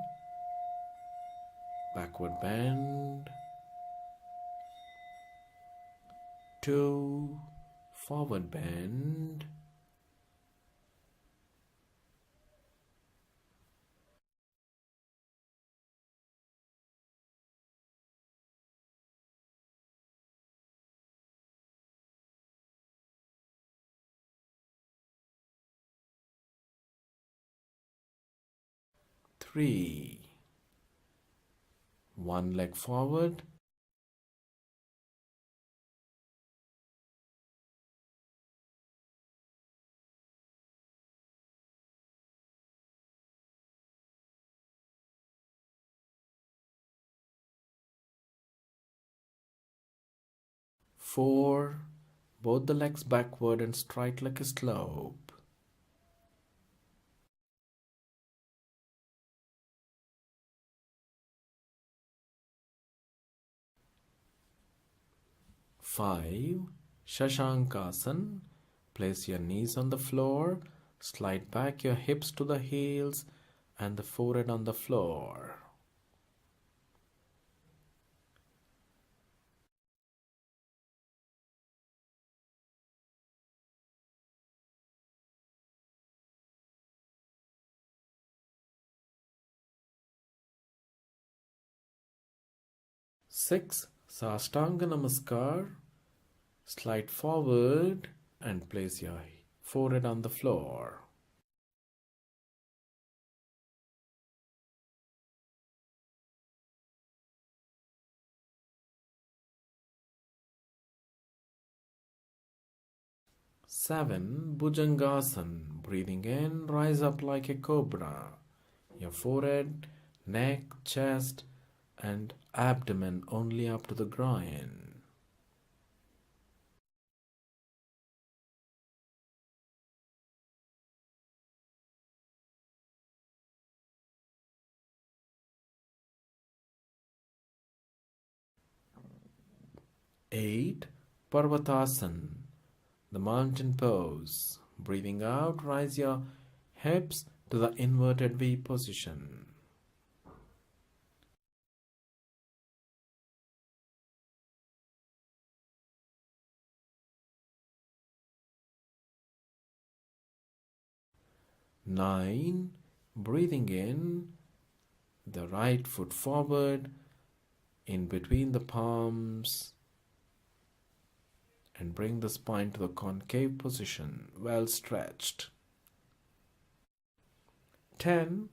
backward bend. 2, forward bend. 3, one leg forward. 4, both the legs backward and straight like a slope. 5, Shashankasana. Place your knees on the floor, slide back your hips to the heels and the forehead on the floor. Six, Sashtanga Namaskar. Slide forward and place your forehead on the floor. 7. Bhujangasana. Breathing in, rise up like a cobra. Your forehead, neck, chest, and abdomen only up to the groin. Eight. Parvatasana. The mountain pose. Breathing out, rise your hips to the inverted V position. Nine. Breathing in, the right foot forward, in between the palms, and bring the spine to the concave position, well stretched. 10.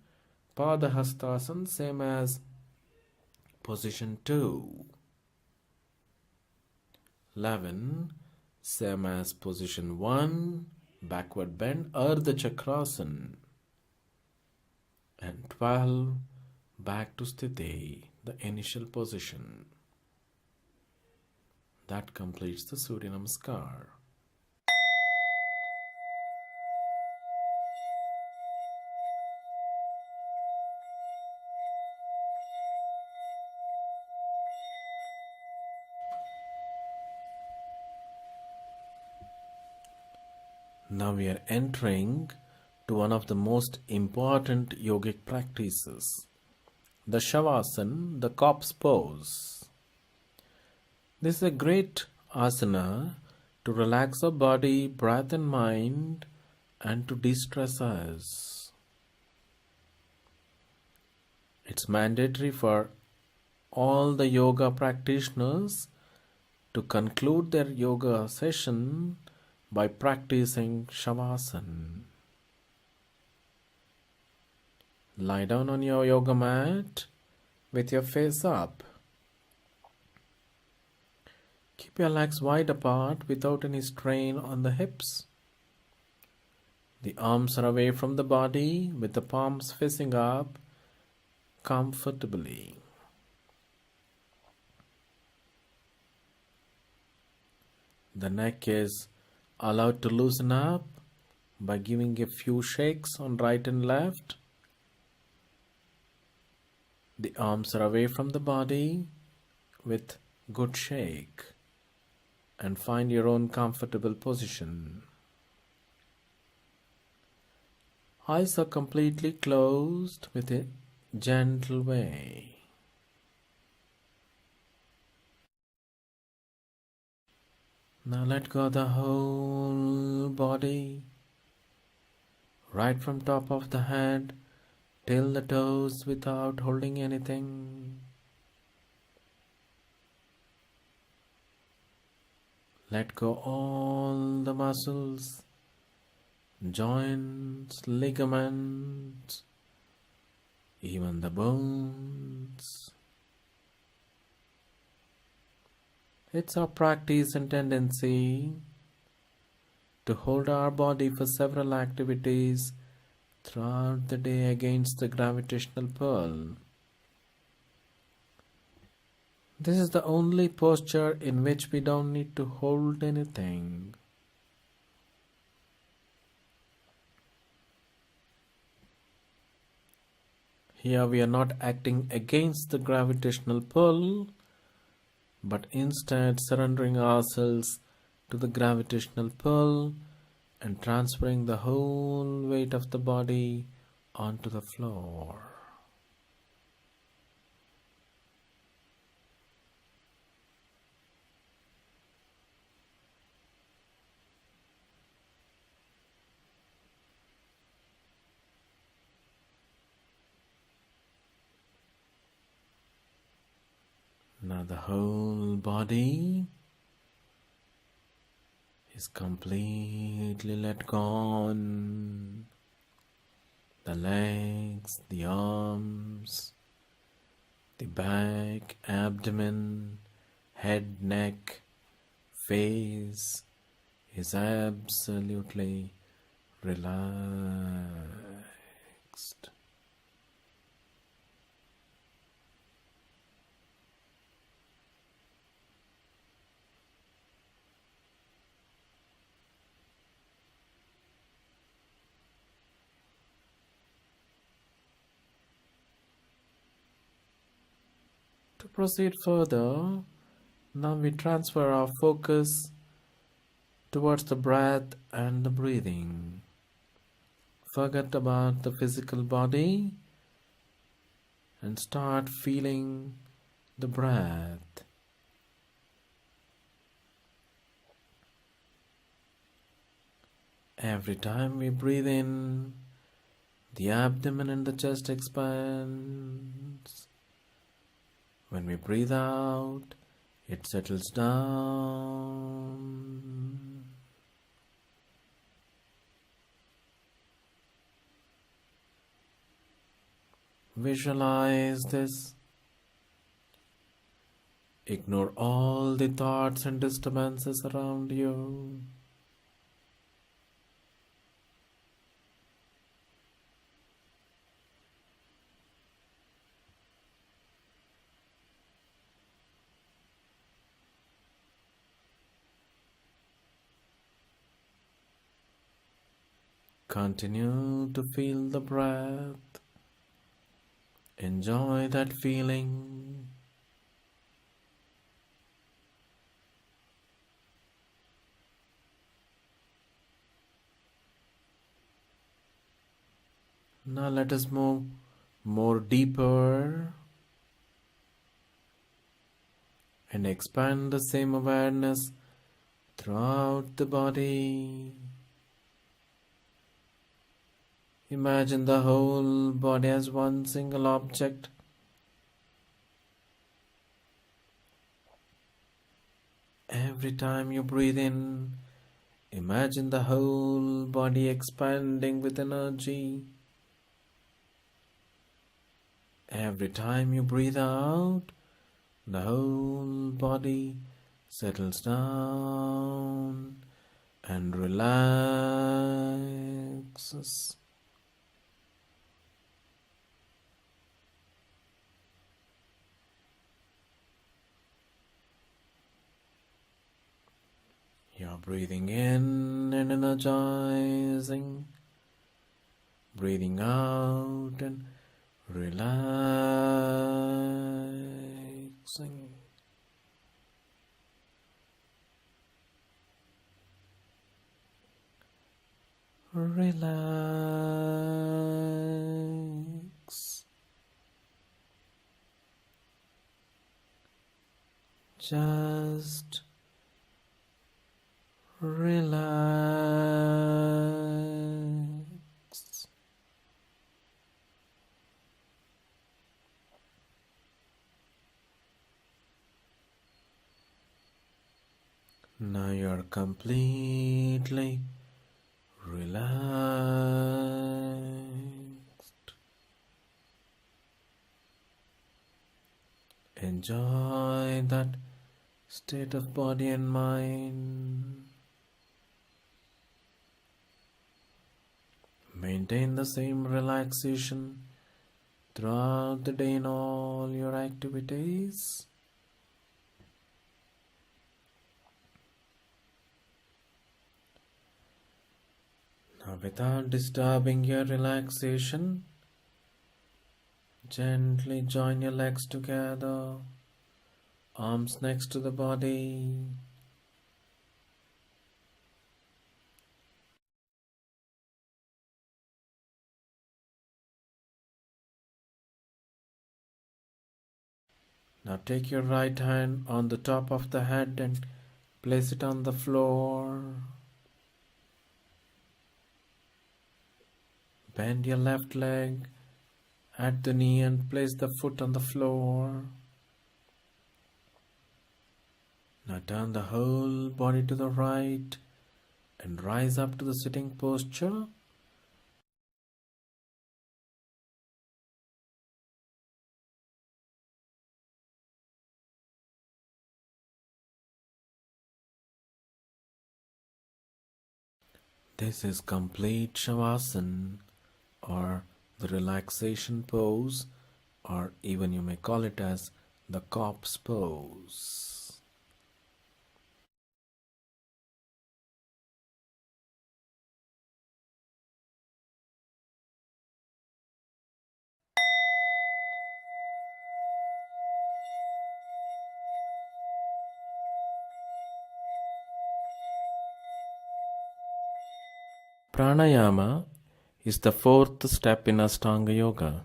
Padahastasana, same as position 2. 11. Same as position 1, backward bend, Ardha Chakrasana. And 12. Back to Sthiti, the initial position. That completes the Surya Namaskar. Now we are entering to one of the most important yogic practices, the shavasana, the corpse pose. This is a great asana to relax our body, breath and mind, and to de-stress us. It's mandatory for all the yoga practitioners to conclude their yoga session by practicing shavasana. Lie down on your yoga mat with your face up. Keep your legs wide apart without any strain on the hips. The arms are away from the body with the palms facing up comfortably. The neck is allowed to loosen up by giving a few shakes on right and left. The arms are away from the body with good shake, and find your own comfortable position. Eyes are completely closed with a gentle way. Now let go the whole body, right from top of the head till the toes without holding anything. Let go all the muscles, joints, ligaments, even the bones. It's our practice and tendency to hold our body for several activities throughout the day against the gravitational pull. This is the only posture in which we don't need to hold anything. Here we are not acting against the gravitational pull, but instead surrendering ourselves to the gravitational pull and transferring the whole weight of the body onto the floor. Now the whole body is completely let gone. The legs, the arms, the back, abdomen, head, neck, face is absolutely relaxed. To proceed further, now we transfer our focus towards the breath and the breathing. Forget about the physical body and start feeling the breath. Every time we breathe in, the abdomen and the chest expands. When we breathe out, it settles down. Visualize this. Ignore all the thoughts and disturbances around you. Continue to feel the breath. Enjoy that feeling. Now let us move more deeper and expand the same awareness throughout the body. Imagine the whole body as one single object. Every time you breathe in, imagine the whole body expanding with energy. Every time you breathe out, the whole body settles down and relaxes. You're breathing in and energizing, breathing out and relaxing. Relax. Just relax. Now you're completely relaxed. Enjoy that state of body and mind. Maintain the same relaxation throughout the day in all your activities. Now, without disturbing your relaxation, gently join your legs together, arms next to the body. Now take your right hand on the top of the head and place it on the floor. Bend your left leg at the knee and place the foot on the floor. Now turn the whole body to the right and rise up to the sitting posture. This is complete shavasana, or the relaxation pose, or even you may call it as the corpse pose. Pranayama is the fourth step in Ashtanga Yoga.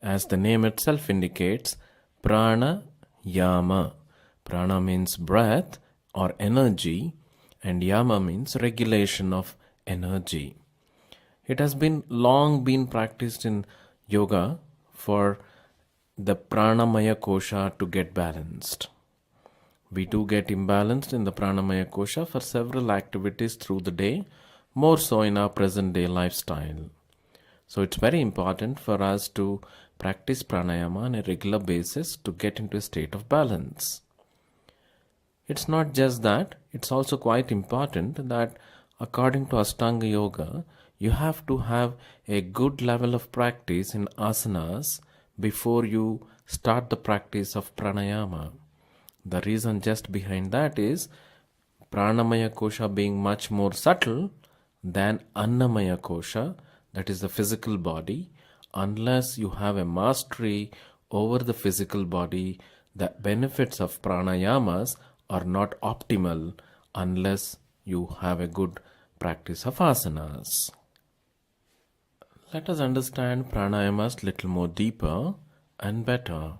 As the name itself indicates, prana yama. Prana means breath or energy, and yama means regulation of energy. It has been long been practiced in yoga for the pranamaya kosha to get balanced. We do get imbalanced in the pranamaya kosha for several activities through the day, more so in our present day lifestyle. So it's very important for us to practice pranayama on a regular basis to get into a state of balance. It's not just that, it's also quite important that according to Ashtanga Yoga, you have to have a good level of practice in asanas before you start the practice of pranayama. The reason just behind that is pranamaya kosha being much more subtle than annamaya kosha, that is the physical body. Unless you have a mastery over the physical body, the benefits of pranayamas are not optimal unless you have a good practice of asanas. Let us understand pranayamas little more deeper and better.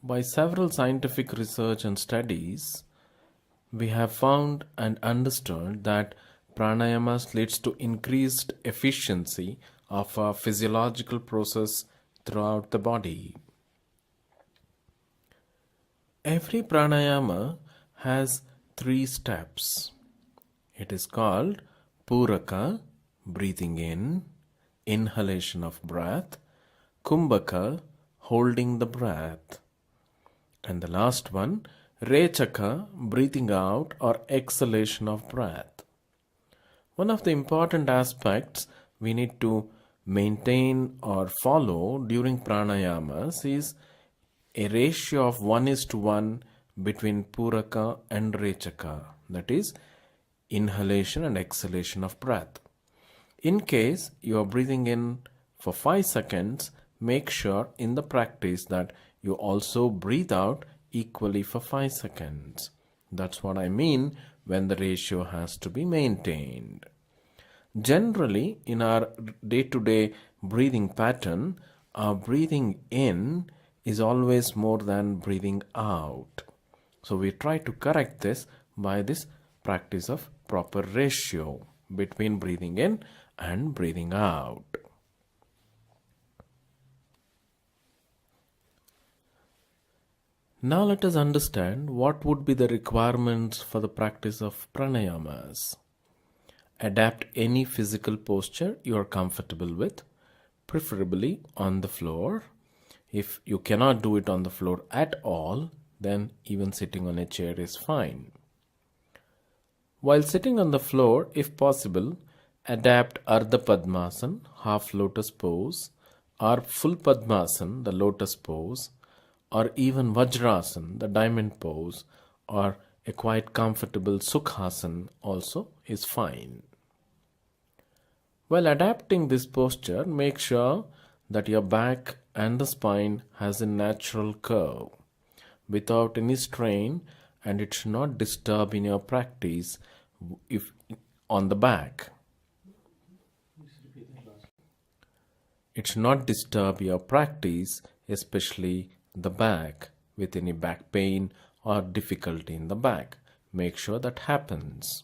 By several scientific research and studies, we have found and understood that pranayamas leads to increased efficiency of a physiological process throughout the body. Every pranayama has 3 steps. It is called puraka, breathing in, inhalation of breath, kumbhaka, holding the breath, and the last one, rechaka, breathing out or exhalation of breath. One of the important aspects we need to maintain or follow during pranayamas is a ratio of 1:1 between puraka and rechaka, that is, inhalation and exhalation of breath. In case you are breathing in for 5 seconds, make sure in the practice that you also breathe out equally for 5 seconds. That's what I mean when the ratio has to be maintained. Generally, in our day-to-day breathing pattern, our breathing in is always more than breathing out. So we try to correct this by this practice of proper ratio between breathing in and breathing out. Now let us understand what would be the requirements for the practice of pranayamas. Adapt any physical posture you are comfortable with, preferably on the floor. If you cannot do it on the floor at all, then even sitting on a chair is fine. While sitting on the floor, if possible, adapt Ardha Padmasana, half lotus pose, or full Padmasana, the lotus pose, or even Vajrasana, the diamond pose, or a quite comfortable Sukhasana also is fine. While adapting this posture, make sure that your back and the spine has a natural curve without any strain, and it should not disturb in your practice if on the back. It should not disturb your practice, especially the back, with any back pain or difficulty in the back. Make sure that happens.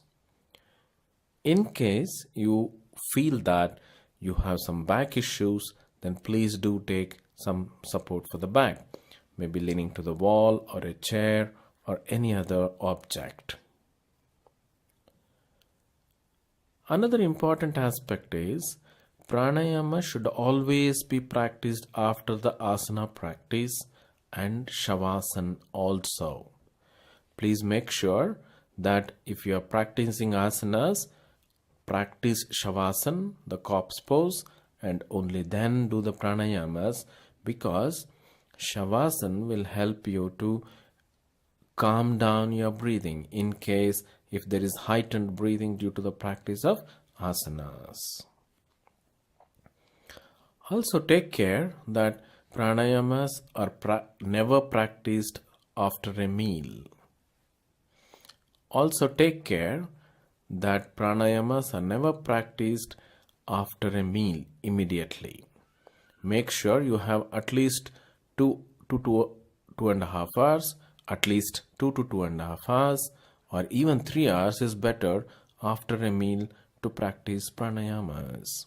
In case you feel that you have some back issues, then please do take some support for the back, maybe leaning to the wall or a chair or any other object. Another important aspect is pranayama should always be practiced after the asana practice and shavasana also. Please make sure that if you are practicing asanas, practice shavasana, the corpse pose, and only then do the pranayamas, because shavasana will help you to calm down your breathing in case if there is heightened breathing due to the practice of asanas. Also take care that pranayamas are never practiced after a meal. Also take care that pranayamas are never practiced after a meal immediately. Make sure you have at least 2 to 2.5 hours, at least 2 to 2.5 hours, or even 3 hours is better after a meal to practice pranayamas.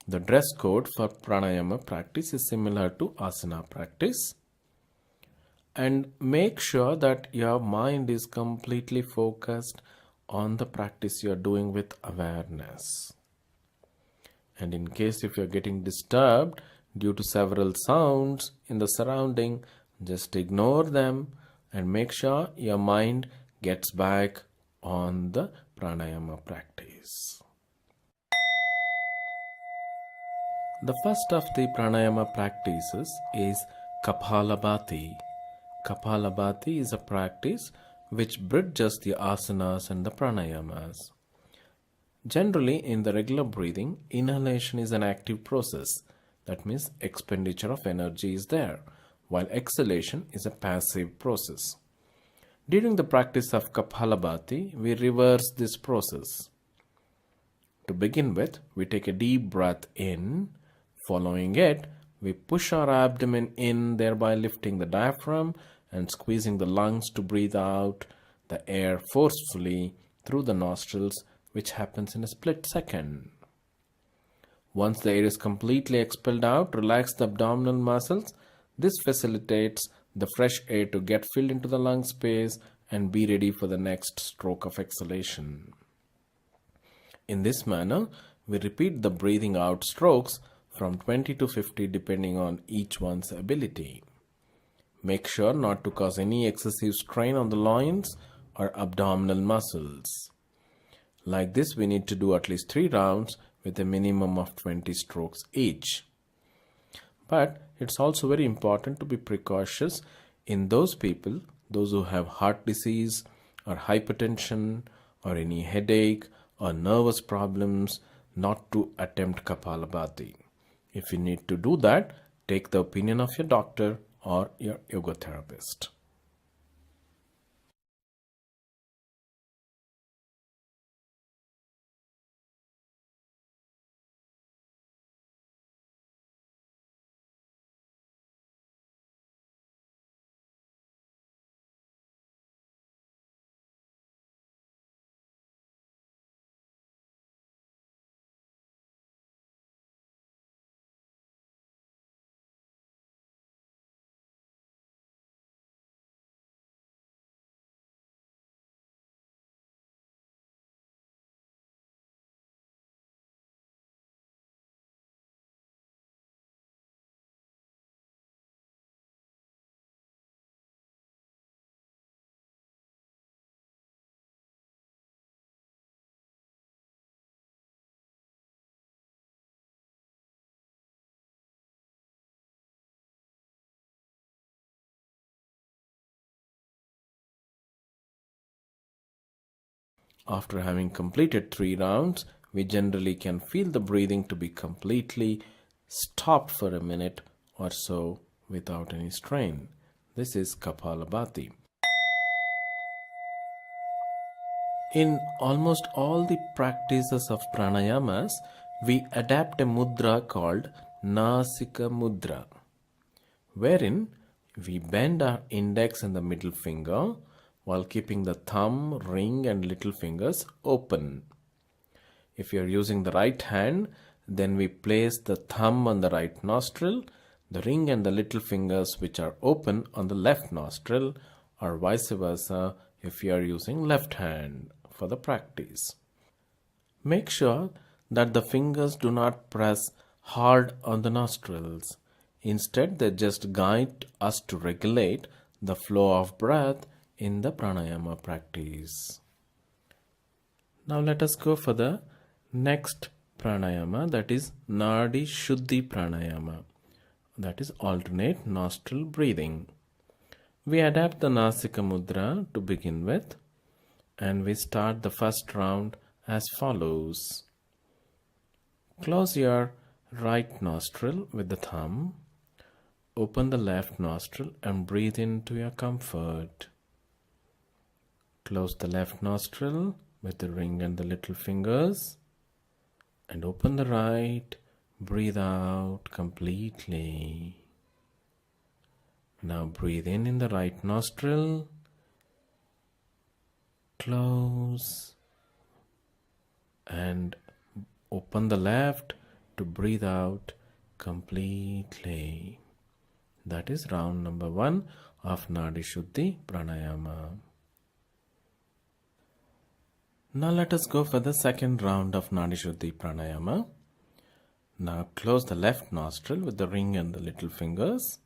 The dress code for pranayama practice is similar to asana practice. And make sure that your mind is completely focused on the practice you are doing with awareness. And in case if you are getting disturbed due to several sounds in the surrounding, just ignore them and make sure your mind gets back on the pranayama practice. The first of the pranayama practices is Kapalabhati. Kapalabhati is a practice which bridges the asanas and the pranayamas. Generally, in the regular breathing, inhalation is an active process. That means expenditure of energy is there, while exhalation is a passive process. During the practice of Kapalabhati, we reverse this process. To begin with, we take a deep breath in. Following it, we push our abdomen in, thereby lifting the diaphragm and squeezing the lungs to breathe out the air forcefully through the nostrils, which happens in a split second. Once the air is completely expelled out, relax the abdominal muscles. This facilitates the fresh air to get filled into the lung space and be ready for the next stroke of exhalation. In this manner, we repeat the breathing out strokes from 20 to 50 depending on each one's ability. Make sure not to cause any excessive strain on the loins or abdominal muscles. Like this, we need to do at least 3 rounds with a minimum of 20 strokes each. But it's also very important to be precautious in those people, those who have heart disease or hypertension or any headache or nervous problems, not to attempt Kapalabhati. If you need to do that, take the opinion of your doctor or your yoga therapist. After having completed 3 rounds, we generally can feel the breathing to be completely stopped for a minute or so without any strain. This is Kapalabhati. In almost all the practices of pranayamas, we adapt a mudra called Nasika Mudra, wherein We bend our index and the middle finger while keeping the thumb, ring and little fingers open. If you are using the right hand, then we place the thumb on the right nostril, the ring and the little fingers which are open on the left nostril, or vice versa if you are using left hand for the practice. Make sure that the fingers do not press hard on the nostrils. Instead, they just guide us to regulate the flow of breath in the pranayama practice. Now let us go for the next pranayama, that is Nadi Shuddhi pranayama, that is alternate nostril breathing. We adapt the Nasika mudra to begin with, and we start the first round as follows. Close your right nostril with the thumb. Open the left nostril and breathe into your comfort. Close the left nostril with the ring and the little fingers and open the right. Breathe out completely. Now breathe in the right nostril. Close and open the left to breathe out completely. That is round number 1 of Nadi Shuddhi pranayama. Now let us go for the second round of Nadi Shuddhi pranayama. Now close the left nostril with the ring and the little fingers.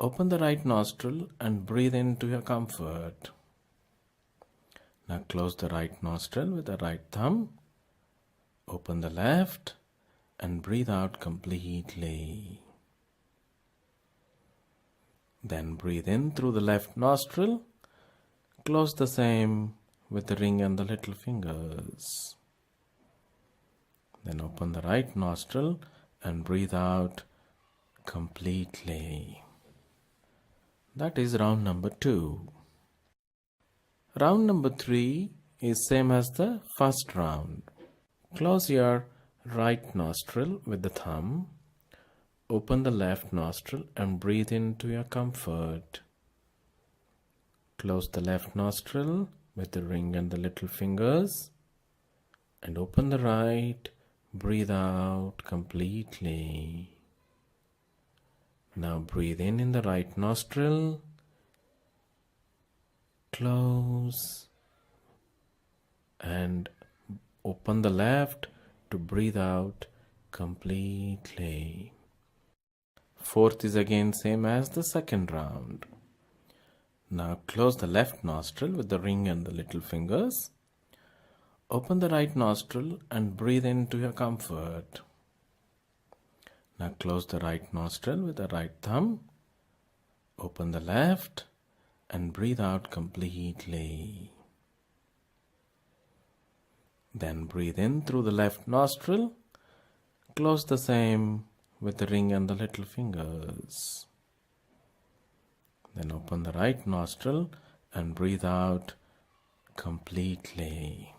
Open the right nostril and breathe into your comfort. Now close the right nostril with the right thumb. Open the left and breathe out completely. Then breathe in through the left nostril. Close the same with the ring and the little fingers. Then open the right nostril and breathe out completely. That is round number 2. Round number 3 is same as the first round. Close your right nostril with the thumb. Open the left nostril and breathe into your comfort. Close the left nostril with the ring and the little fingers and open the right. Breathe out completely. Now breathe in the right nostril. Close and open the left to breathe out completely. Fourth is again same as the second round. Now close the left nostril with the ring and the little fingers. Open the right nostril and breathe into your comfort. Now close the right nostril with the right thumb. Open the left and breathe out completely. Then breathe in through the left nostril. Close the same with the ring and the little fingers. Then open the right nostril and breathe out completely.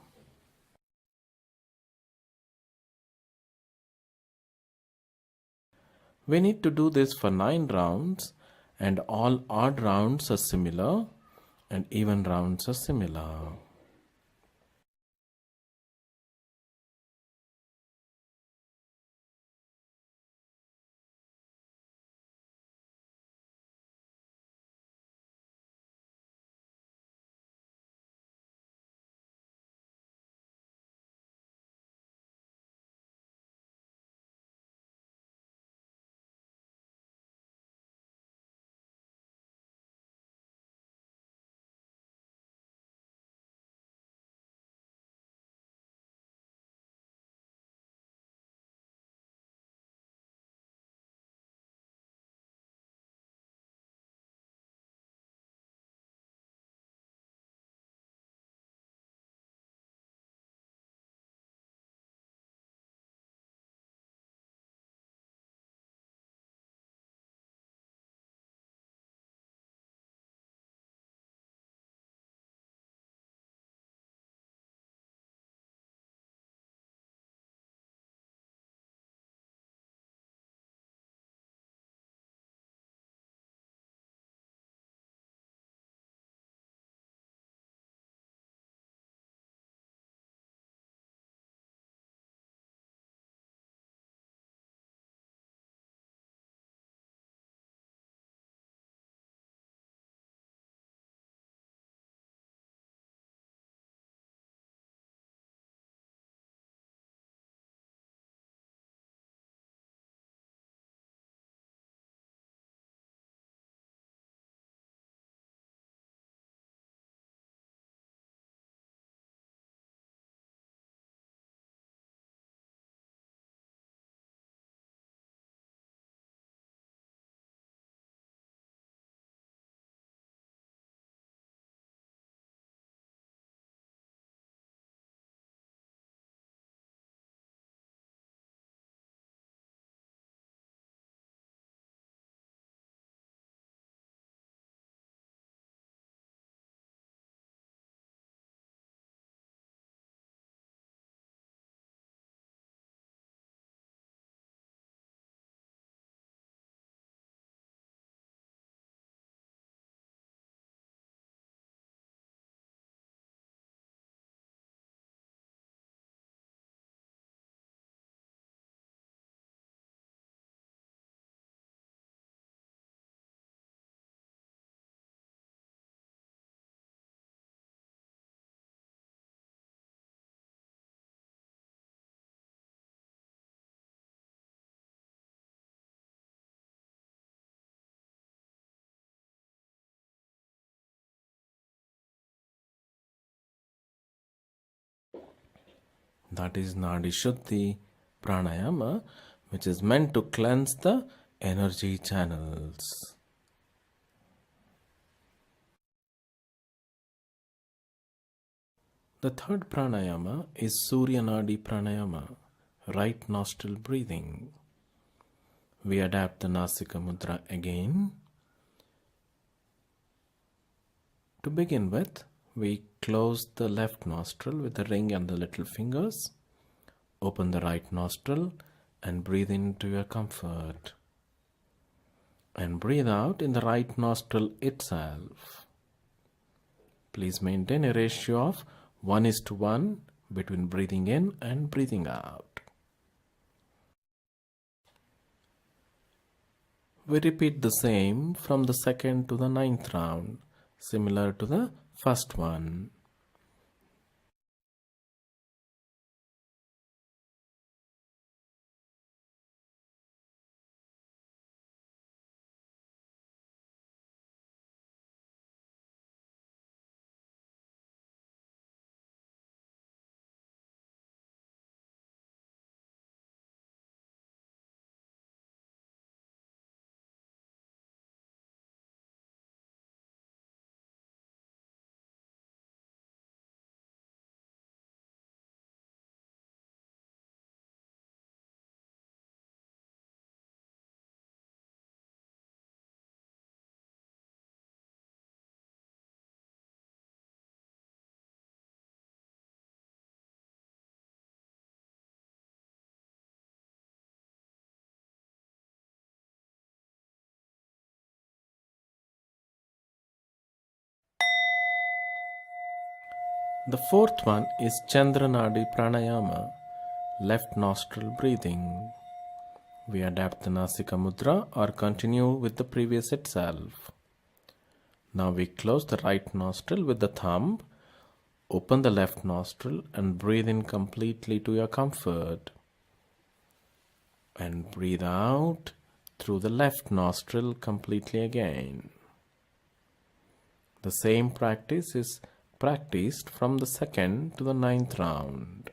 We need to do this for 9 rounds, and all odd rounds are similar and even rounds are similar. That is Nadi Shuddhi pranayama, which is meant to cleanse the energy channels. The third pranayama is Surya Nadi pranayama, right nostril breathing. We adapt the Nasika mudra again. To begin with, we close the left nostril with the ring and the little fingers. Open the right nostril and breathe into your comfort. And breathe out in the right nostril itself. Please maintain a ratio of 1:1 between breathing in and breathing out. We repeat the same from the second to the ninth round, similar to the first one. The fourth one is Chandranadi Pranayama, left nostril breathing. We adapt the Nasika mudra or continue with the previous itself. Now we close the right nostril with the thumb, open the left nostril and breathe in completely to your comfort. And breathe out through the left nostril completely again. The same practice is practiced from the second to the ninth round.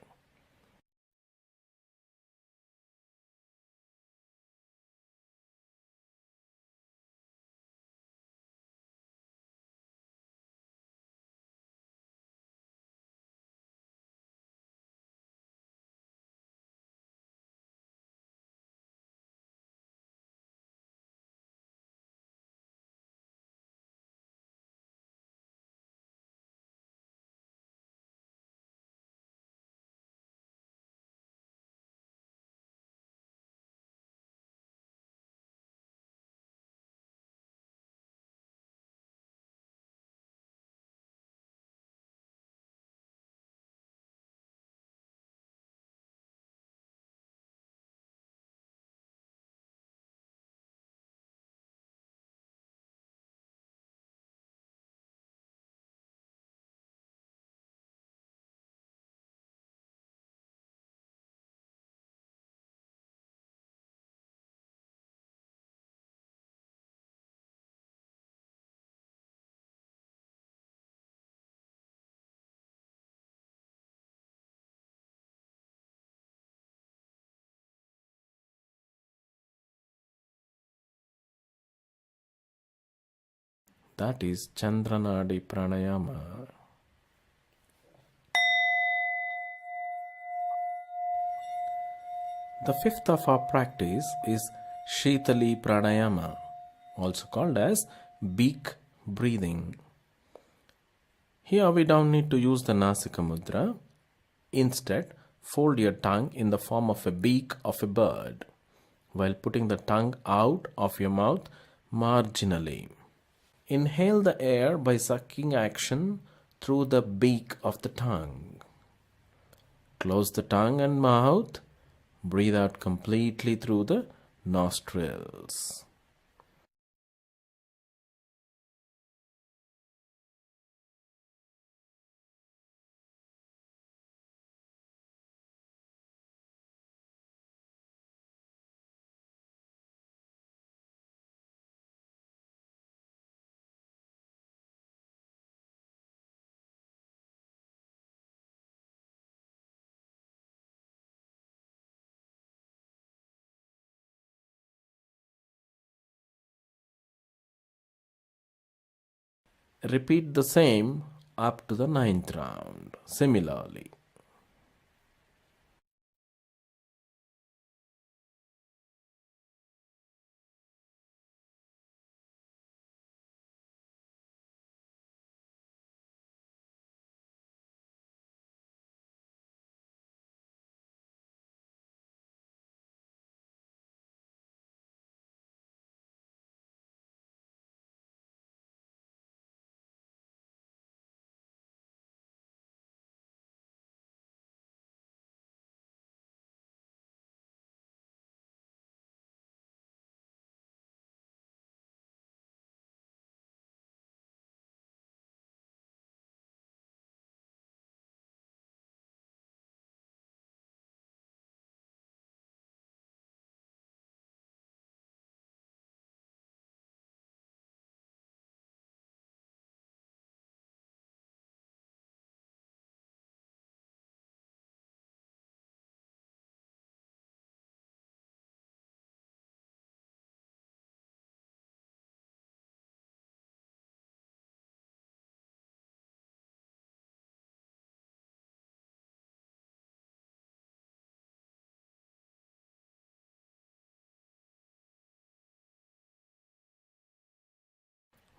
That is Chandranadi Pranayama. The fifth of our practice is Shitali Pranayama, also called as beak breathing. Here we don't need to use the Nasika mudra. Instead, fold your tongue in the form of a beak of a bird while putting the tongue out of your mouth marginally. Inhale the air by sucking action through the beak of the tongue. Close the tongue and mouth. Breathe out completely through the nostrils. Repeat the same up to the ninth round. Similarly,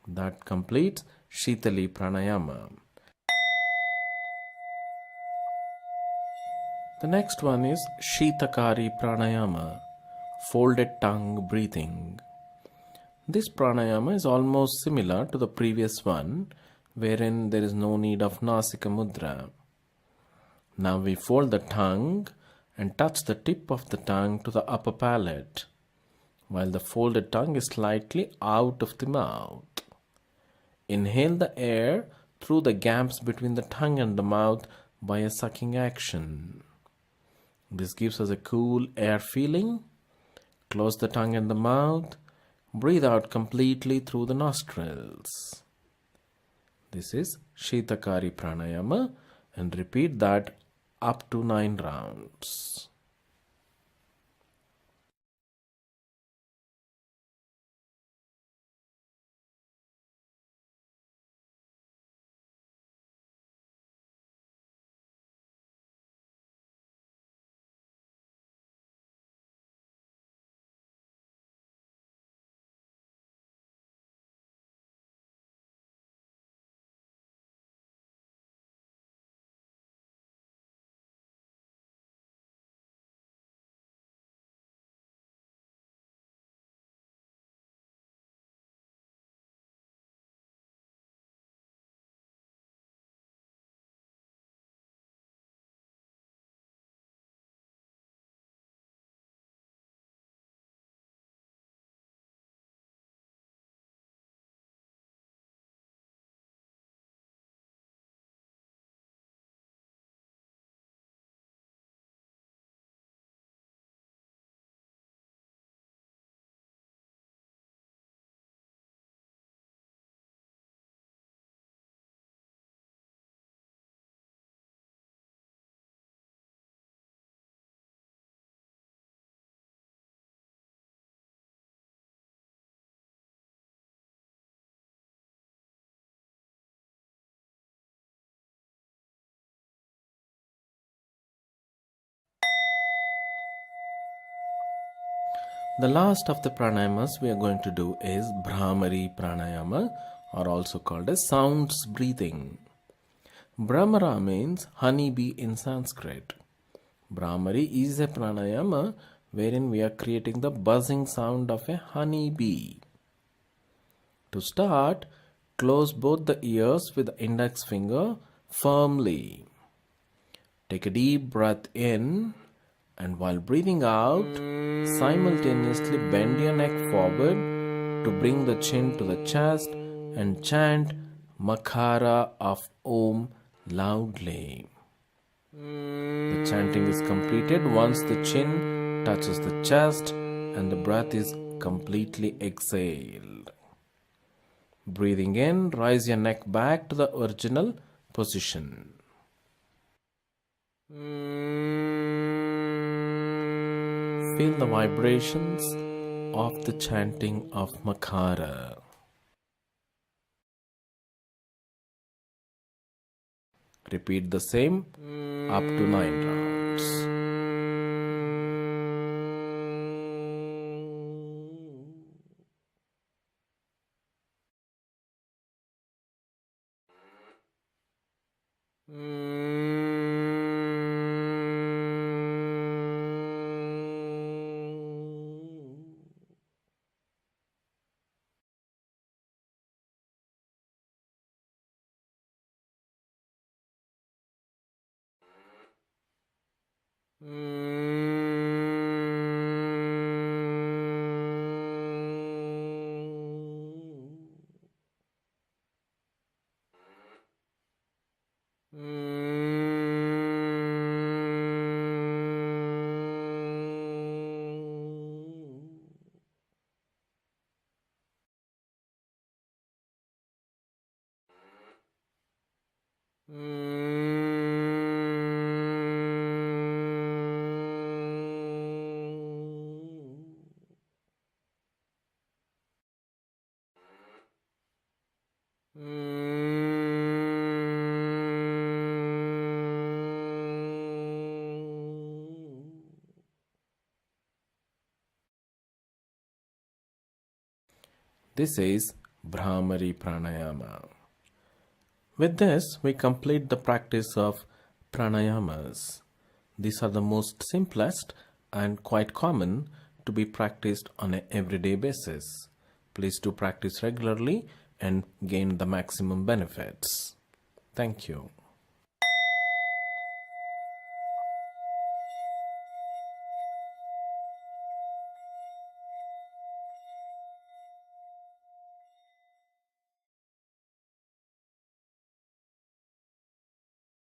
that completes Shitali Pranayama. The next one is Shitakari Pranayama, folded tongue breathing. This pranayama is almost similar to the previous one, wherein there is no need of Nasika Mudra. Now we fold the tongue and touch the tip of the tongue to the upper palate, while the folded tongue is slightly out of the mouth. Inhale the air through the gaps between the tongue and the mouth by a sucking action. This gives us a cool air feeling. Close the tongue and the mouth. Breathe out completely through the nostrils. This is Shitakari Pranayama, and repeat that up to 9 rounds. The last of the pranayamas we are going to do is Brahmari Pranayama, or also called as sounds breathing. Brahmara means honeybee in Sanskrit. Brahmari is a pranayama wherein we are creating the buzzing sound of a honeybee. To start, close both the ears with the index finger firmly. Take a deep breath in, and while breathing out, simultaneously bend your neck forward to bring the chin to the chest and chant Makara of Om loudly. The chanting is completed once the chin touches the chest and the breath is completely exhaled. Breathing in, rise your neck back to the original position. Feel the vibrations of the chanting of Makara. Repeat the same up to 9 rounds. This is Brahmari Pranayama. With this, we complete the practice of pranayamas. These are the most simplest and quite common to be practiced on an everyday basis. Please do practice regularly and gain the maximum benefits. Thank you.